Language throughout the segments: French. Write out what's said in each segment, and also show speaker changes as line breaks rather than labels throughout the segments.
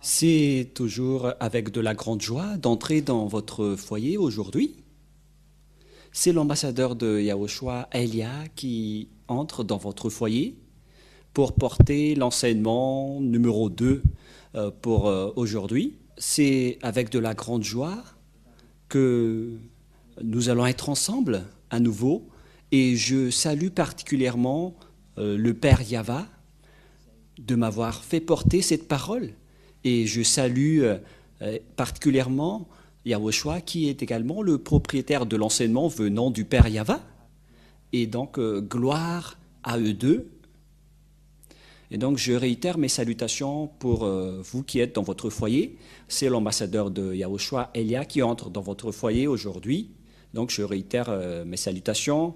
C'est toujours avec de la grande joie d'entrer dans votre foyer aujourd'hui. C'est l'ambassadeur de Yahushua, Elia, qui entre dans votre foyer pour porter l'enseignement numéro 2 pour aujourd'hui. C'est avec de la grande joie que nous allons être ensemble à nouveau et je salue particulièrement le Père Yava de m'avoir fait porter cette parole. Et je salue particulièrement Yahushua, qui est également le propriétaire de l'enseignement venant du Père Yava. Et donc, gloire à eux deux. Et donc, je réitère mes salutations pour vous qui êtes dans votre foyer. C'est l'ambassadeur de Yahushua, Elia, qui entre dans votre foyer aujourd'hui. Donc, je réitère mes salutations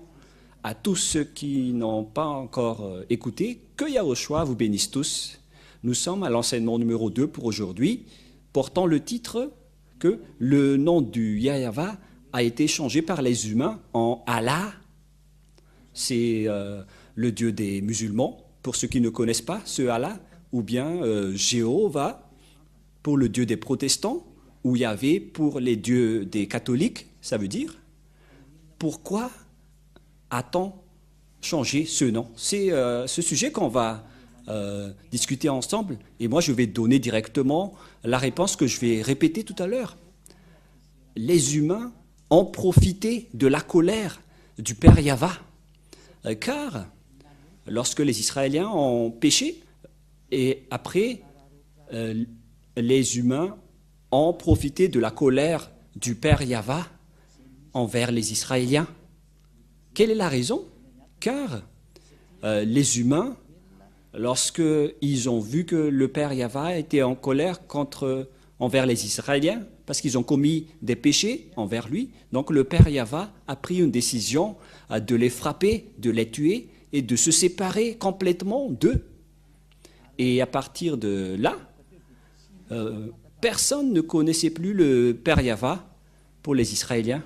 à tous ceux qui n'ont pas encore écouté. Que Yahushua vous bénisse tous. Nous sommes à l'enseignement numéro 2 pour aujourd'hui, portant le titre que le nom du Yahava a été changé par les humains en Allah. C'est le Dieu des musulmans, pour ceux qui ne connaissent pas ce Allah, ou bien Jéhovah pour le Dieu des protestants, ou Yahvé pour les dieux des catholiques. Ça veut dire, pourquoi a-t-on changé ce nom? C'est ce sujet qu'on va discuter ensemble, et moi je vais donner directement la réponse que je vais répéter tout à l'heure. Les humains ont profité de la colère du Père Yava, car lorsque les Israéliens ont péché, et après les humains ont profité de la colère du Père Yava envers les Israéliens. Quelle est la raison? Car les humains, lorsqu'ils ont vu que le Père Yava était en colère envers les Israéliens, parce qu'ils ont commis des péchés envers lui, donc le Père Yava a pris une décision de les frapper, de les tuer et de se séparer complètement d'eux. Et à partir de là, personne ne connaissait plus le Père Yava pour les Israéliens.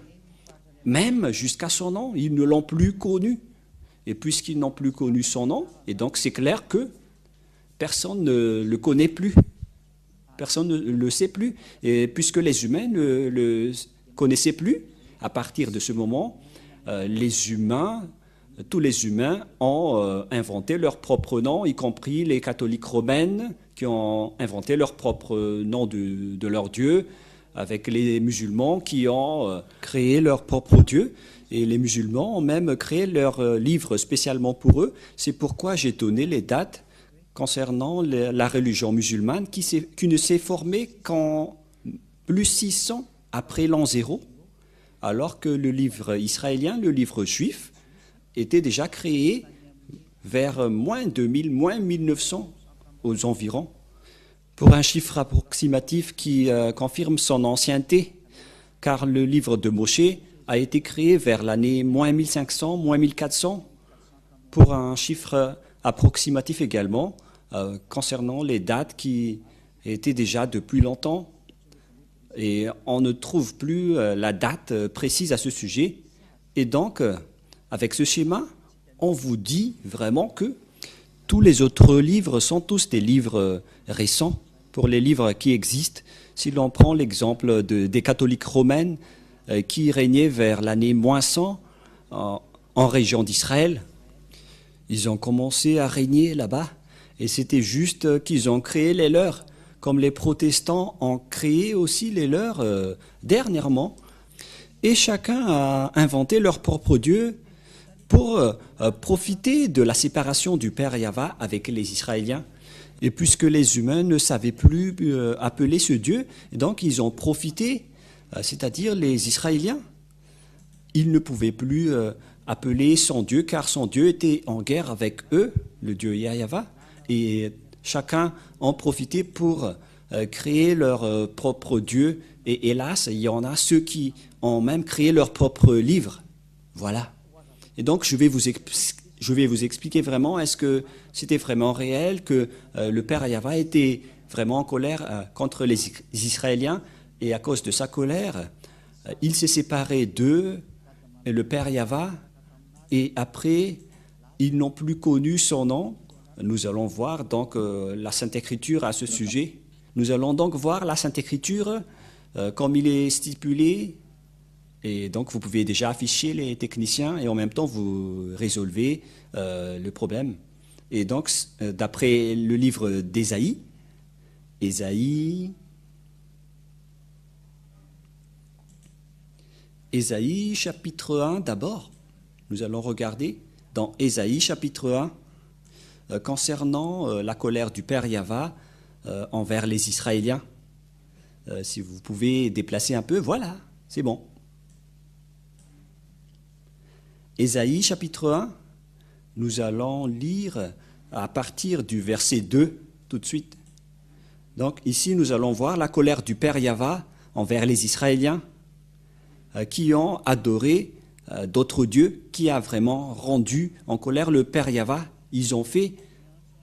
Même jusqu'à son nom, ils ne l'ont plus connu. Et puisqu'ils n'ont plus connu son nom, et donc c'est clair que personne ne le connaît plus. Personne ne le sait plus. Et puisque les humains ne le connaissaient plus, à partir de ce moment, tous les humains ont inventé leur propre nom, y compris les catholiques romaines qui ont inventé leur propre nom de leur Dieu, avec les musulmans qui ont créé leur propre Dieu. Et les musulmans ont même créé leur livre spécialement pour eux. C'est pourquoi j'ai donné les dates concernant la religion musulmane qui ne s'est formée qu'en plus 600 après l'an 0, alors que le livre israélien, le livre juif, était déjà créé vers moins 2000, moins 1900 aux environs, pour un chiffre approximatif qui confirme son ancienneté, car le livre de Moshe a été créé vers l'année moins 1500, moins 1400, pour un chiffre approximatif également, concernant les dates qui étaient déjà depuis longtemps. Et on ne trouve plus la date précise à ce sujet. Et donc, avec ce schéma, on vous dit vraiment que tous les autres livres sont tous des livres récents pour les livres qui existent. Si l'on prend l'exemple des catholiques romaines qui régnaient vers l'année moins 100 en région d'Israël, ils ont commencé à régner là-bas et c'était juste qu'ils ont créé les leurs, comme les protestants ont créé aussi les leurs dernièrement. Et chacun a inventé leur propre Dieu pour profiter de la séparation du Père Yava avec les Israéliens. Et puisque les humains ne savaient plus appeler ce Dieu, donc ils ont profité, c'est-à-dire les Israéliens. Ils ne pouvaient plus appeler son Dieu, car son Dieu était en guerre avec eux, le Dieu Yahava, et chacun en profitait pour créer leur propre Dieu. Et hélas, il y en a ceux qui ont même créé leur propre livre. Voilà. Et donc, je vais vous expliquer vraiment, est-ce que c'était vraiment réel, que le Père Yahva était vraiment en colère contre les Israéliens, et à cause de sa colère, il s'est séparé d'eux, le Père Yahva, et après, ils n'ont plus connu son nom. Nous allons voir donc la Sainte Écriture à ce sujet. Nous allons donc voir la Sainte Écriture comme il est stipulé. Et donc, vous pouvez déjà afficher les techniciens et en même temps, vous résolvez le problème. Et donc, d'après le livre d'Ésaïe, Ésaïe chapitre 1 d'abord, nous allons regarder dans Ésaïe chapitre 1 concernant la colère du Père Yahva envers les Israéliens. Si vous pouvez déplacer un peu, voilà, c'est bon. Ésaïe chapitre 1, nous allons lire à partir du verset 2 tout de suite. Donc ici, nous allons voir la colère du Père Yahva envers les Israéliens qui ont adoré d'autres dieux, qui a vraiment rendu en colère le Père Yahva. Ils ont fait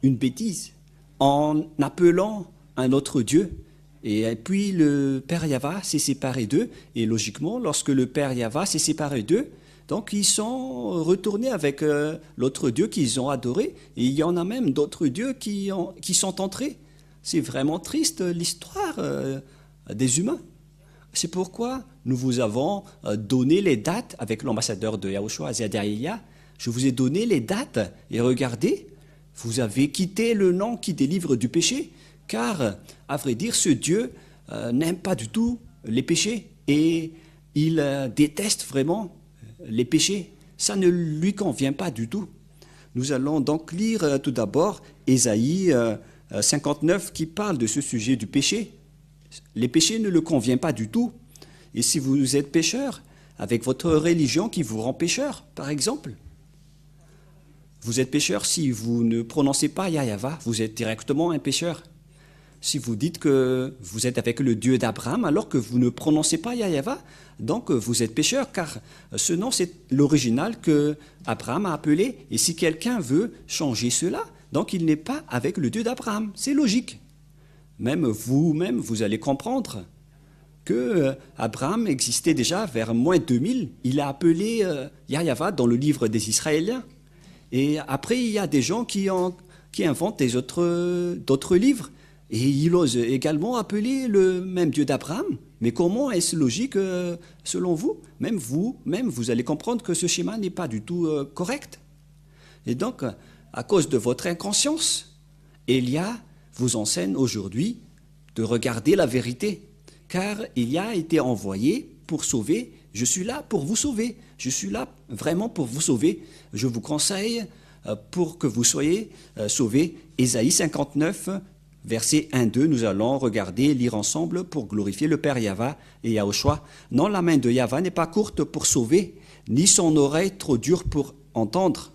une bêtise en appelant un autre Dieu. Et puis le Père Yahva s'est séparé d'eux. Et logiquement, lorsque le Père Yahva s'est séparé d'eux, donc ils sont retournés avec l'autre Dieu qu'ils ont adoré. Et il y en a même d'autres dieux qui sont entrés. C'est vraiment triste l'histoire des humains. C'est pourquoi nous vous avons donné les dates avec l'ambassadeur de Yahushua, Azadiaïa. Je vous ai donné les dates et regardez, vous avez quitté le nom qui délivre du péché, car, à vrai dire, ce Dieu n'aime pas du tout les péchés et il déteste vraiment les péchés. Ça ne lui convient pas du tout. Nous allons donc lire tout d'abord Ésaïe 59 qui parle de ce sujet du péché. Les péchés ne le conviennent pas du tout. Et si vous êtes pécheur, avec votre religion qui vous rend pécheur, par exemple, vous êtes pécheur si vous ne prononcez pas Yahva, vous êtes directement un pécheur. Si vous dites que vous êtes avec le Dieu d'Abraham alors que vous ne prononcez pas Yahva, donc vous êtes pécheur, car ce nom c'est l'original que Abraham a appelé. Et si quelqu'un veut changer cela, donc il n'est pas avec le Dieu d'Abraham. C'est logique. Même vous-même, vous allez comprendre que Abraham existait déjà vers moins 2000. Il a appelé Yahva dans le livre des Israéliens. Et après, il y a des gens qui inventent d'autres livres. Et ils osent également appeler le même Dieu d'Abraham. Mais comment est-ce logique selon vous, vous allez comprendre que ce schéma n'est pas du tout correct. Et donc, à cause de votre inconscience, Élia vous enseigne aujourd'hui de regarder la vérité, car il a été envoyé pour sauver. Je suis là pour vous sauver. Je suis là vraiment pour vous sauver. Je vous conseille pour que vous soyez sauvés. Ésaïe 59, verset 1-2, nous allons regarder, lire ensemble pour glorifier le Père Yahva et Yahushua. Non, la main de Yahva n'est pas courte pour sauver, ni son oreille trop dure pour entendre.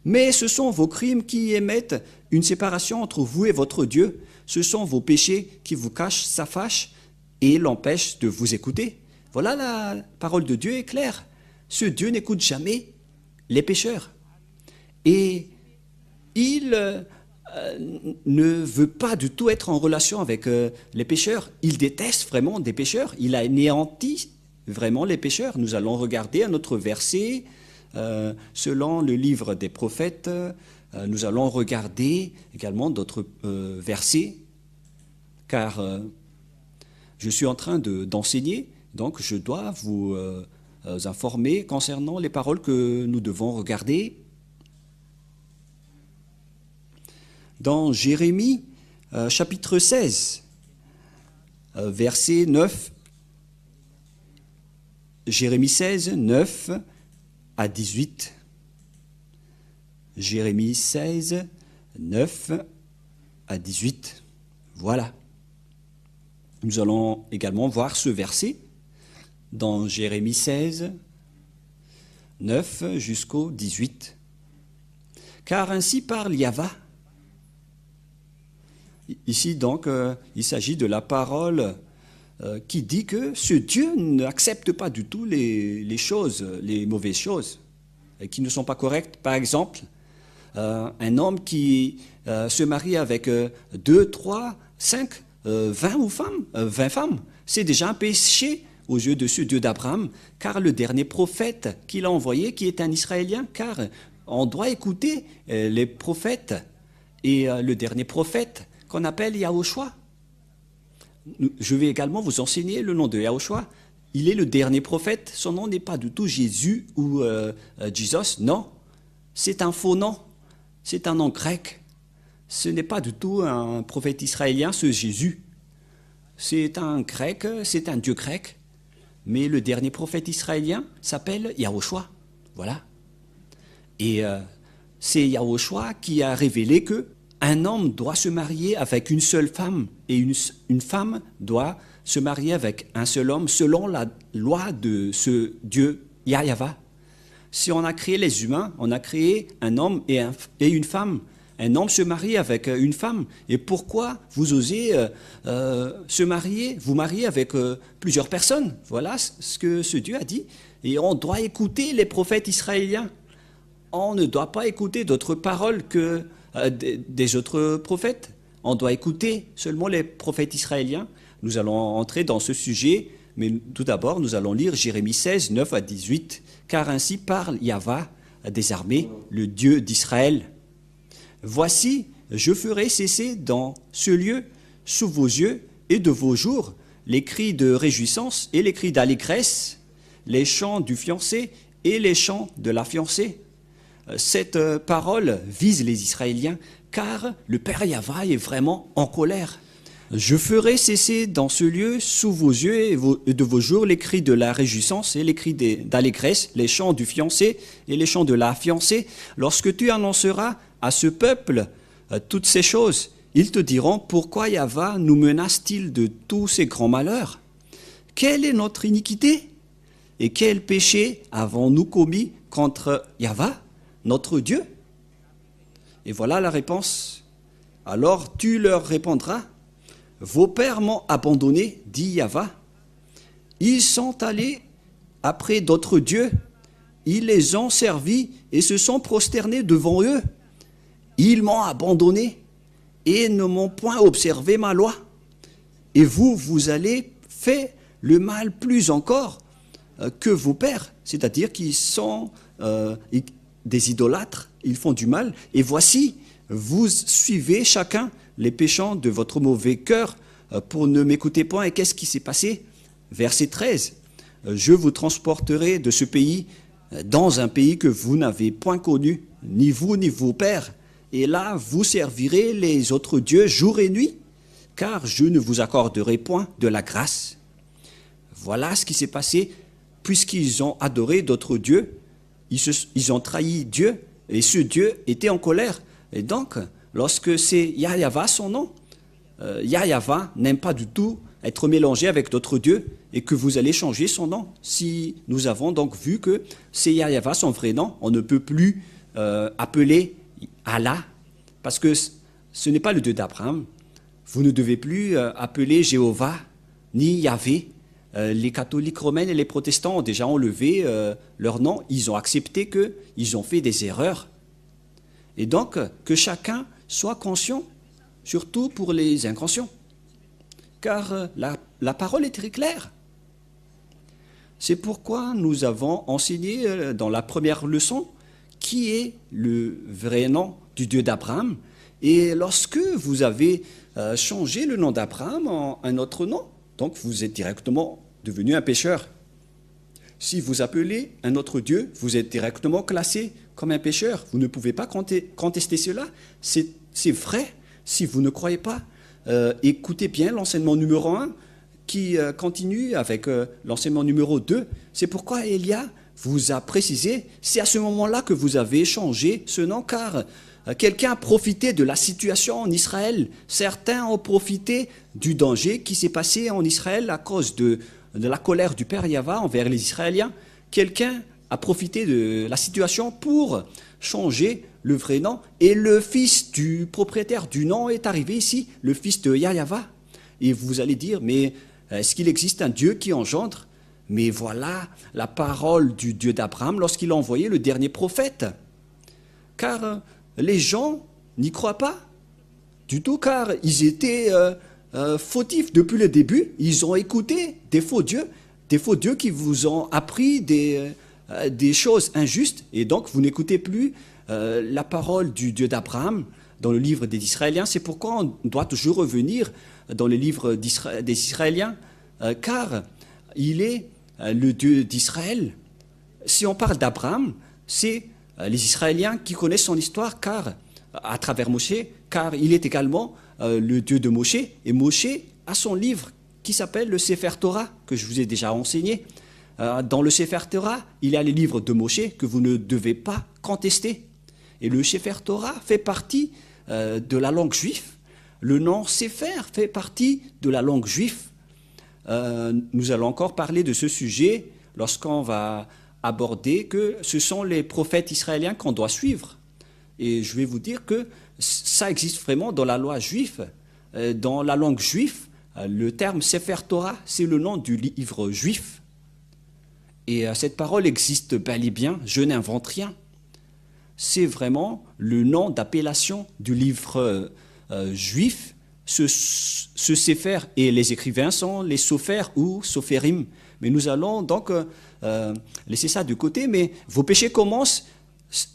Mais ce sont vos crimes qui émettent une séparation entre vous et votre Dieu. Ce sont vos péchés qui vous cachent sa fâche et l'empêchent de vous écouter. Voilà, la parole de Dieu est claire. Ce Dieu n'écoute jamais les pécheurs. Et il ne veut pas du tout être en relation avec les pécheurs. Il déteste vraiment des pécheurs. Il a anéanti vraiment les pécheurs. Nous allons regarder un autre verset. Selon le livre des prophètes, nous allons regarder également d'autres versets, car je suis en train d'enseigner, donc je dois vous informer concernant les paroles que nous devons regarder. Dans Jérémie, chapitre 16, verset 9, Jérémie 16, 9 à 18. Jérémie 16, 9 à 18. Voilà. Nous allons également voir ce verset dans Jérémie 16, 9 jusqu'au 18. Car ainsi parle Yahva. Ici donc, il s'agit de la parole qui dit que ce Dieu n'accepte pas du tout les choses, les mauvaises choses, qui ne sont pas correctes. Par exemple, un homme qui se marie avec 2, 3, 5, 20 femmes, c'est déjà un péché aux yeux de ce Dieu d'Abraham, car le dernier prophète qu'il a envoyé, qui est un Israélien, car on doit écouter les prophètes, et le dernier prophète qu'on appelle Yahushua, Je vais également vous enseigner le nom de Yahushua. Il est le dernier prophète. Son nom n'est pas du tout Jésus ou Jesus. Non, c'est un faux nom. C'est un nom grec. Ce n'est pas du tout un prophète israélien, ce Jésus. C'est un grec, c'est un dieu grec. Mais le dernier prophète israélien s'appelle Yahushua. Voilà. Et c'est Yahushua qui a révélé que un homme doit se marier avec une seule femme et une femme doit se marier avec un seul homme selon la loi de ce Dieu Yahva. Si on a créé les humains, on a créé un homme et une femme. Un homme se marie avec une femme. Et pourquoi vous osez vous marier avec plusieurs personnes? Voilà ce que ce Dieu a dit. Et on doit écouter les prophètes israéliens. On ne doit pas écouter d'autres paroles que des autres prophètes. On doit écouter seulement les prophètes israéliens. Nous allons entrer dans ce sujet, mais tout d'abord, nous allons lire Jérémie 16, 9 à 18. Car ainsi parle Yahva des armées, le Dieu d'Israël. Voici, je ferai cesser dans ce lieu, sous vos yeux et de vos jours, les cris de réjouissance et les cris d'allégresse, les chants du fiancé et les chants de la fiancée. Cette parole vise les Israéliens, car le Père Yahva est vraiment en colère. Je ferai cesser dans ce lieu, sous vos yeux et de vos jours, les cris de la réjouissance et les cris d'allégresse, les chants du fiancé et les chants de la fiancée. Lorsque tu annonceras à ce peuple toutes ces choses, ils te diront, pourquoi Yahva nous menace-t-il de tous ces grands malheurs? Quelle est notre iniquité? Et quel péché avons-nous commis contre Yahva, notre Dieu? Et voilà la réponse. Alors tu leur répondras, vos pères m'ont abandonné, dit Yahva. Ils sont allés après d'autres dieux, ils les ont servis et se sont prosternés devant eux. Ils m'ont abandonné et ne m'ont point observé ma loi. Et vous, vous allez faire le mal plus encore que vos pères, c'est-à-dire qu'ils sont des idolâtres, ils font du mal. Et voici, vous suivez chacun les péchants de votre mauvais cœur pour ne m'écouter point. Et qu'est-ce qui s'est passé? Verset 13. Je vous transporterai de ce pays dans un pays que vous n'avez point connu, ni vous ni vos pères. Et là, vous servirez les autres dieux jour et nuit, car je ne vous accorderai point de la grâce. Voilà ce qui s'est passé, puisqu'ils ont adoré d'autres dieux, ils ont trahi Dieu, et ce Dieu était en colère. Et donc, lorsque c'est Yahva son nom, Yahva n'aime pas du tout être mélangé avec d'autres dieux, et que vous allez changer son nom. Si nous avons donc vu que c'est Yahva son vrai nom, on ne peut plus appeler Allah, parce que ce n'est pas le Dieu d'Abraham. Vous ne devez plus appeler Jéhovah ni Yahvé. Les catholiques romains et les protestants ont déjà enlevé leur nom. Ils ont accepté qu'ils ont fait des erreurs. Et donc, que chacun soit conscient, surtout pour les inconscients. Car la parole est très claire. C'est pourquoi nous avons enseigné dans la première leçon qui est le vrai nom du Dieu d'Abraham. Et lorsque vous avez changé le nom d'Abraham en un autre nom, donc vous êtes directement devenu un pécheur. Si vous appelez un autre Dieu, vous êtes directement classé comme un pécheur. Vous ne pouvez pas contester cela. C'est vrai. Si vous ne croyez pas, écoutez bien l'enseignement numéro 1 qui continue avec l'enseignement numéro 2. C'est pourquoi Elia vous a précisé, c'est à ce moment-là que vous avez changé ce nom, car quelqu'un a profité de la situation en Israël. Certains ont profité du danger qui s'est passé en Israël à cause de la colère du Père Yahva envers les Israéliens. Quelqu'un a profité de la situation pour changer le vrai nom. Et le fils du propriétaire du nom est arrivé ici, le fils de Yahva. Et vous allez dire, mais est-ce qu'il existe un Dieu qui engendre? Mais voilà la parole du Dieu d'Abraham lorsqu'il a envoyé le dernier prophète. Car les gens n'y croient pas du tout, car ils étaient fautifs depuis le début. Ils ont écouté des faux dieux qui vous ont appris des choses injustes, et donc vous n'écoutez plus la parole du Dieu d'Abraham. dans le livre des Israéliens. C'est pourquoi on doit toujours revenir dans le livre des Israéliens, car il est le Dieu d'Israël. Si on parle d'Abraham, c'est les Israéliens qui connaissent son histoire, car à travers Moshe, car il est également le Dieu de Moshe. Et Moshe a son livre qui s'appelle le Sefer Torah, que je vous ai déjà enseigné. Dans le Sefer Torah, il y a les livres de Moshe que vous ne devez pas contester. Et le Sefer Torah fait partie de la langue juive. Le nom Sefer fait partie de la langue juive. Nous allons encore parler de ce sujet lorsqu'on va aborder que ce sont les prophètes israéliens qu'on doit suivre. Et je vais vous dire que ça existe vraiment dans la loi juive, dans la langue juive. Le terme Sefer Torah, c'est le nom du livre juif. Et cette parole existe bel et bien, je n'invente rien. C'est vraiment le nom d'appellation du livre juif. Ce Sefer, et les écrivains sont les Sofer ou Soferim. Mais nous allons donc laisser ça de côté. Mais vos péchés commencent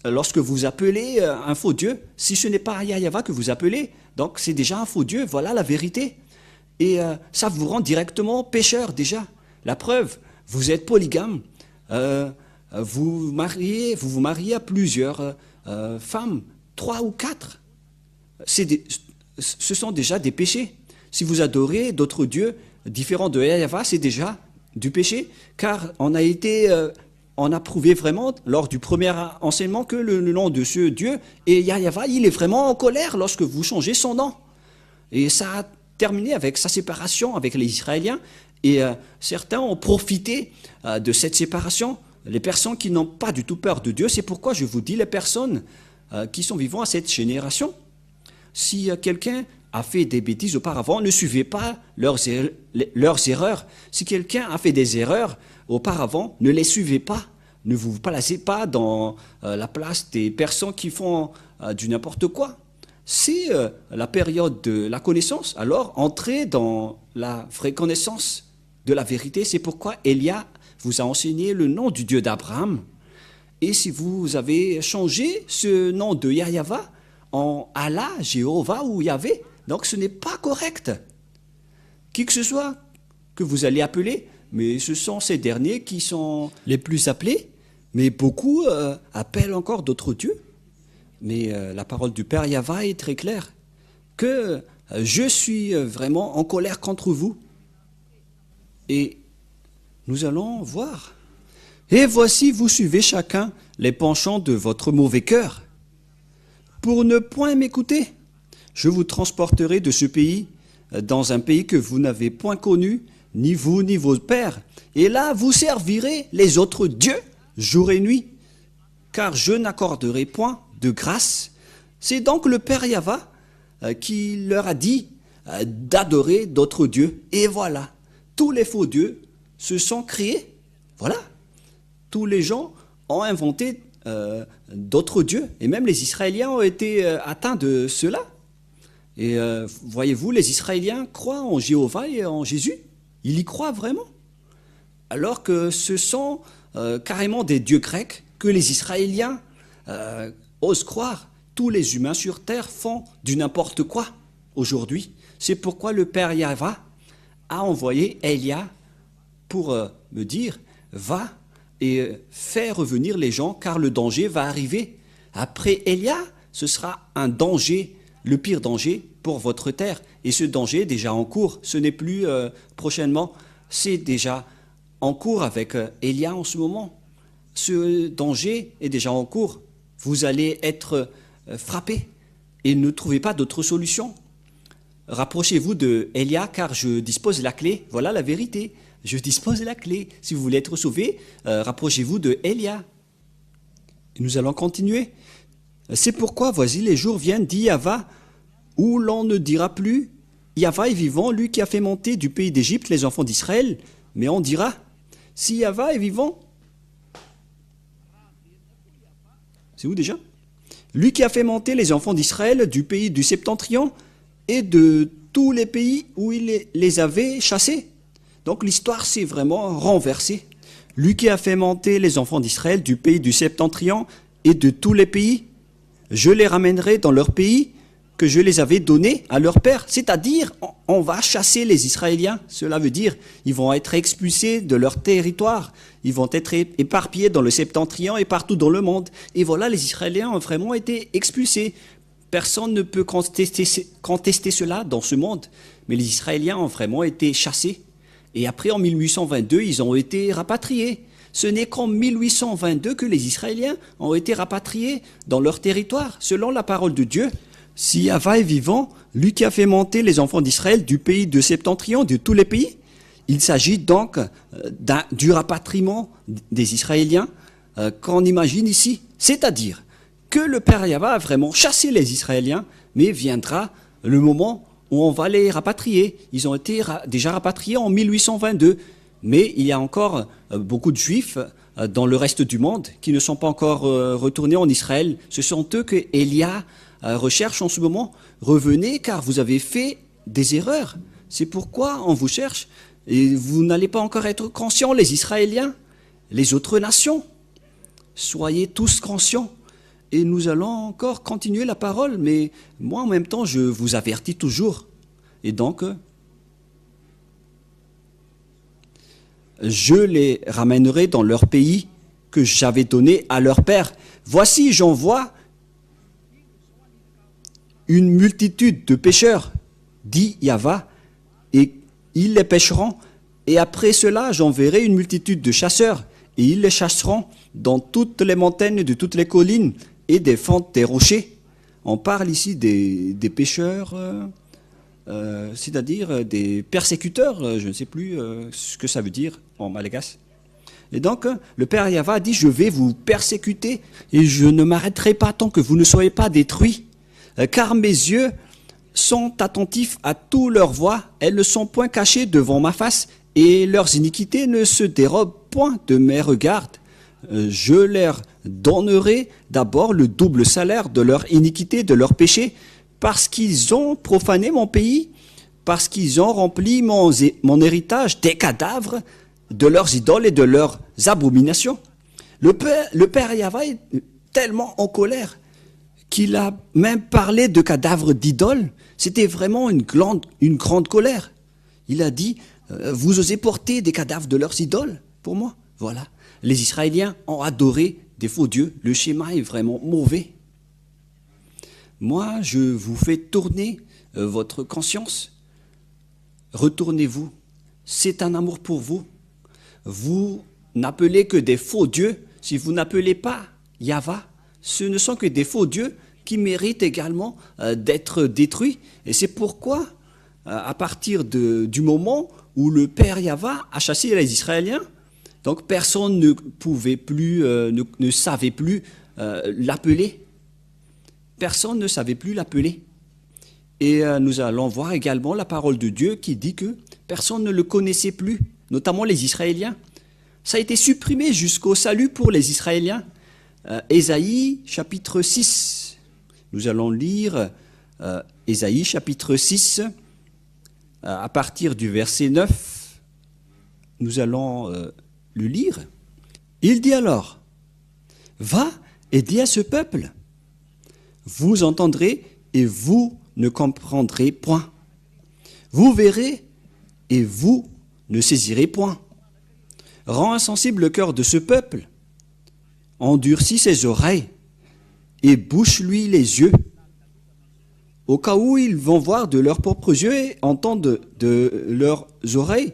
lorsque vous appelez un faux Dieu. Si ce n'est pas Yahyawa que vous appelez, donc c'est déjà un faux Dieu, voilà la vérité. Et ça vous rend directement pécheur déjà. La preuve, vous êtes polygame, vous vous mariez à plusieurs femmes, 3 ou 4. Ce sont déjà des péchés. Si vous adorez d'autres dieux différents de Yahyawa, c'est déjà du péché, car on a prouvé vraiment lors du premier enseignement que le nom de ce Dieu et Yahyawa, il est vraiment en colère lorsque vous changez son nom. Et ça a terminé avec sa séparation avec les Israéliens. Et certains ont profité de cette séparation. Les personnes qui n'ont pas du tout peur de Dieu, c'est pourquoi je vous dis, les personnes qui sont vivant à cette génération, si quelqu'un a fait des bêtises auparavant, ne suivez pas leurs erreurs. Si quelqu'un a fait des erreurs auparavant, ne les suivez pas. Ne vous placez pas dans la place des personnes qui font du n'importe quoi. C'est la période de la connaissance, alors entrez dans la vraie connaissance de la vérité. C'est pourquoi Elia vous a enseigné le nom du Dieu d'Abraham. Et si vous avez changé ce nom de Yahyawa en Allah, Jéhovah ou Yahvé, donc ce n'est pas correct. Qui que ce soit que vous allez appeler, mais ce sont ces derniers qui sont les plus appelés, mais beaucoup appellent encore d'autres dieux. Mais la parole du Père Yahva est très claire, que je suis vraiment en colère contre vous. Et nous allons voir. Et voici, vous suivez chacun les penchants de votre mauvais cœur. Pour ne point m'écouter, je vous transporterai de ce pays dans un pays que vous n'avez point connu, ni vous ni vos pères. Et là, vous servirez les autres dieux jour et nuit, car je n'accorderai point de grâce. C'est donc le Père Yahva qui leur a dit d'adorer d'autres dieux. Et voilà, tous les faux dieux se sont créés. Voilà, tous les gens ont inventé d'autres dieux. Et même les Israéliens ont été atteints de cela. Et voyez-vous, les Israéliens croient en Jéhovah et en Jésus. Ils y croient vraiment. Alors que ce sont carrément des dieux grecs que les Israéliens osent croire. Tous les humains sur terre font du n'importe quoi aujourd'hui. C'est pourquoi le Père Yahva a envoyé Elia pour me dire, va et fais revenir les gens, car le danger va arriver. Après Elia, ce sera un danger, le pire danger pour votre terre. Et ce danger est déjà en cours. Ce n'est plus prochainement, c'est déjà en cours avec Elia en ce moment. Ce danger est déjà en cours. Vous allez être frappés et ne trouvez pas d'autre solution. Rapprochez-vous de Elia, car je dispose de la clé. Voilà la vérité. Je dispose de la clé. Si vous voulez être sauvé, rapprochez-vous de Elia. Nous allons continuer. C'est pourquoi, voici, les jours viennent, dit Yahva, où l'on ne dira plus, Yahva est vivant, lui qui a fait monter du pays d'Égypte les enfants d'Israël, mais on dira, si Yahva est vivant, c'est où déjà? Lui qui a fait monter les enfants d'Israël du pays du Septentrion et de tous les pays où il les avait chassés. Donc l'histoire s'est vraiment renversée. Lui qui a fait monter les enfants d'Israël du pays du Septentrion et de tous les pays, je les ramènerai dans leur pays, que je les avais donnés à leur père. C'est-à-dire, on va chasser les Israéliens. Cela veut dire, ils vont être expulsés de leur territoire. Ils vont être éparpillés dans le Septentrion et partout dans le monde. Et voilà, les Israéliens ont vraiment été expulsés. Personne ne peut contester cela dans ce monde. Mais les Israéliens ont vraiment été chassés. Et après, en 1822, ils ont été rapatriés. Ce n'est qu'en 1822 que les Israéliens ont été rapatriés dans leur territoire, selon la parole de Dieu. Si Yahva est vivant, lui qui a fait monter les enfants d'Israël du pays de Septentrion, de tous les pays, il s'agit donc du rapatriement des Israéliens qu'on imagine ici. C'est-à-dire que le Père Yahva a vraiment chassé les Israéliens, mais viendra le moment où on va les rapatrier. Ils ont été déjà rapatriés en 1822, mais il y a encore beaucoup de Juifs dans le reste du monde qui ne sont pas encore retournés en Israël. Ce sont eux que Élia recherche en ce moment. Revenez car vous avez fait des erreurs. C'est pourquoi on vous cherche. Et vous n'allez pas encore être conscients, les Israéliens, les autres nations. Soyez tous conscients. Et nous allons encore continuer la parole, mais moi en même temps je vous avertis toujours. Et donc, je les ramènerai dans leur pays que j'avais donné à leur père. Voici, j'envoie une multitude de pêcheurs, dit Yahva, et ils les pêcheront. Et après cela, j'enverrai une multitude de chasseurs, et ils les chasseront dans toutes les montagnes de toutes les collines et des fentes des rochers. On parle ici des pêcheurs, c'est-à-dire des persécuteurs, je ne sais plus ce que ça veut dire en malagasy. Et donc, le Père Yahva a dit, je vais vous persécuter et je ne m'arrêterai pas tant que vous ne soyez pas détruits, car mes yeux sont attentifs à toutes leurs voies, elles ne sont point cachées devant ma face, et leurs iniquités ne se dérobent point de mes regards. Je leur donnerai d'abord le double salaire de leur iniquité, de leur péché, parce qu'ils ont profané mon pays, parce qu'ils ont rempli mon héritage des cadavres de leurs idoles et de leurs abominations. Le Père Yahva est tellement en colère qu'il a même parlé de cadavres d'idoles. C'était vraiment une grande colère. Il a dit, vous osez porter des cadavres de leurs idoles pour moi? Voilà. Les Israéliens ont adoré des faux dieux. Le schéma est vraiment mauvais. Moi, je vous fais tourner votre conscience. Retournez-vous. C'est un amour pour vous. Vous n'appelez que des faux dieux. Si vous n'appelez pas Yahva, ce ne sont que des faux dieux qui méritent également d'être détruits. Et c'est pourquoi, à partir du moment où le Père Yahva a chassé les Israéliens, donc personne ne pouvait plus, ne savait plus l'appeler. Personne ne savait plus l'appeler. Et nous allons voir également la parole de Dieu qui dit que personne ne le connaissait plus, notamment les Israéliens. Ça a été supprimé jusqu'au salut pour les Israéliens. Ésaïe chapitre 6. Nous allons lire Ésaïe chapitre 6 à partir du verset 9. Nous allons le lire. Il dit alors, va et dis à ce peuple, vous entendrez et vous ne comprendrez point. Vous verrez et vous ne saisirez point. Rends insensible le cœur de ce peuple, endurcis ses oreilles et bouche-lui les yeux, au cas où ils vont voir de leurs propres yeux et entendre de leurs oreilles,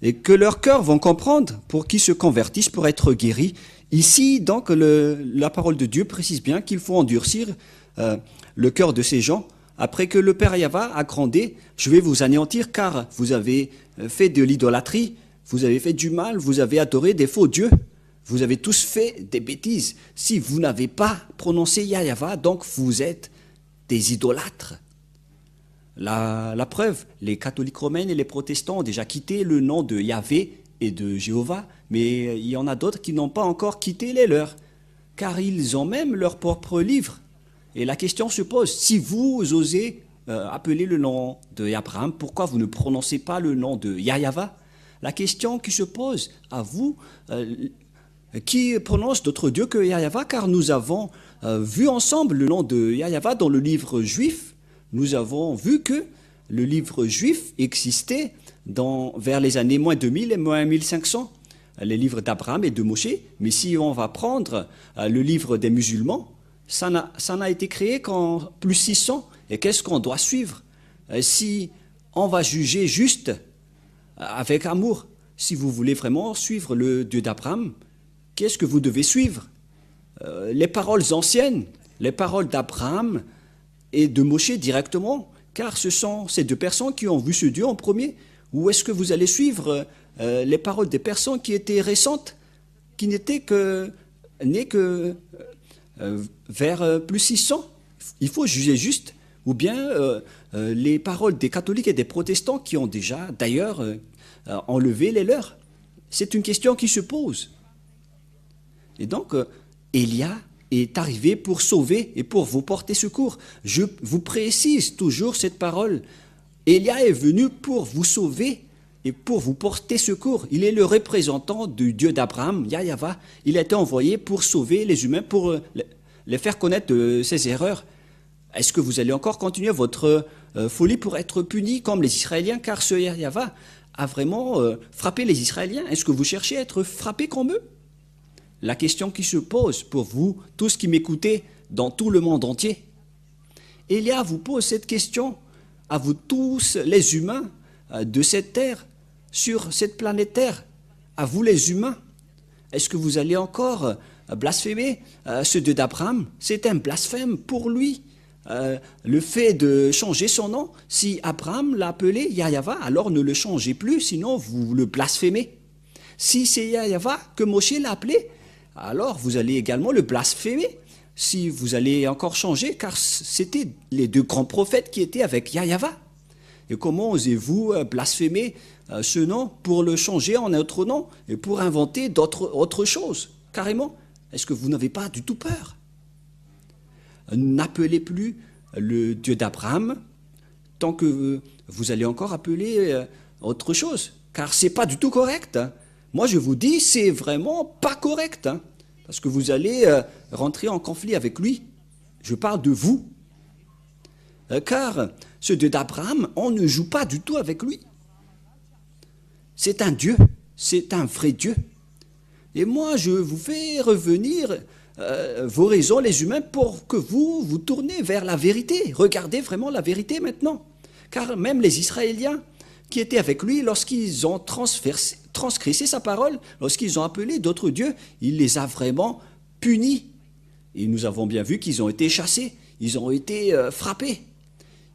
et que leurs cœurs vont comprendre pour qu'ils se convertissent pour être guéris. Ici, donc, la parole de Dieu précise bien qu'il faut endurcir le cœur de ces gens. Après que le Père Yahva a grondé, je vais vous anéantir car vous avez fait de l'idolâtrie, vous avez fait du mal, vous avez adoré des faux dieux, vous avez tous fait des bêtises. Si vous n'avez pas prononcé Yahva, donc vous êtes des idolâtres. La preuve, les catholiques romains et les protestants ont déjà quitté le nom de Yahvé et de Jéhovah, mais il y en a d'autres qui n'ont pas encore quitté les leurs, car ils ont même leur propre livre. Et la question se pose, si vous osez appeler le nom de Abraham, pourquoi vous ne prononcez pas le nom de Yahva? La question qui se pose à vous, qui prononce d'autres dieux que Yahva, car nous avons vu ensemble le nom de Yahva dans le livre juif, nous avons vu que le livre juif existait vers les années moins 2000 et moins 1500, les livres d'Abraham et de Moshe. Mais si on va prendre le livre des musulmans, ça n'a été créé qu'en plus 600. Et qu'est-ce qu'on doit suivre? Si on va juger juste, avec amour, si vous voulez vraiment suivre le Dieu d'Abraham, qu'est-ce que vous devez suivre? Les paroles anciennes, les paroles d'Abraham et de Moshe directement, car ce sont ces deux personnes qui ont vu ce Dieu en premier. Ou est-ce que vous allez suivre les paroles des personnes qui étaient récentes, qui n'étaient nées que vers plus 600? Il faut juger juste. Ou bien les paroles des catholiques et des protestants qui ont déjà, d'ailleurs, enlevé les leurs. C'est une question qui se pose. Et donc, Élia est arrivé pour sauver et pour vous porter secours. Je vous précise toujours cette parole. Élia est venu pour vous sauver et pour vous porter secours. Il est le représentant du Dieu d'Abraham, Yahva. Il a été envoyé pour sauver les humains, pour les faire connaître de ses erreurs. Est-ce que vous allez encore continuer votre folie pour être puni comme les Israéliens? Car ce Yahva a vraiment frappé les Israéliens. Est-ce que vous cherchez à être frappé comme eux? La question qui se pose pour vous, tous qui m'écoutez dans tout le monde entier. Élia vous pose cette question à vous tous les humains de cette terre, sur cette planète Terre, à vous les humains. Est-ce que vous allez encore blasphémer ce Dieu d'Abraham? C'est un blasphème pour lui. Le fait de changer son nom, si Abraham l'a appelé Yahva, alors ne le changez plus, sinon vous le blasphémez. Si c'est Yahva que Moshe l'a appelé, alors vous allez également le blasphémer. Si vous allez encore changer, car c'était les deux grands prophètes qui étaient avec Yahva. Et comment osez-vous blasphémer ce nom pour le changer en un autre nom et pour inventer autre chose, carrément? Est-ce que vous n'avez pas du tout peur? N'appelez plus le Dieu d'Abraham tant que vous allez encore appeler autre chose, car c'est pas du tout correct. Moi, je vous dis, c'est vraiment pas correct, parce que vous allez rentrer en conflit avec lui. Je parle de vous, car ce Dieu d'Abraham, on ne joue pas du tout avec lui. C'est un Dieu, c'est un vrai Dieu. Et moi, je vous fais revenir vos raisons, les humains, pour que vous tournez vers la vérité. Regardez vraiment la vérité maintenant. Car même les Israéliens qui étaient avec lui, lorsqu'ils ont transgressé sa parole, lorsqu'ils ont appelé d'autres dieux, il les a vraiment punis. Et nous avons bien vu qu'ils ont été chassés, ils ont été frappés.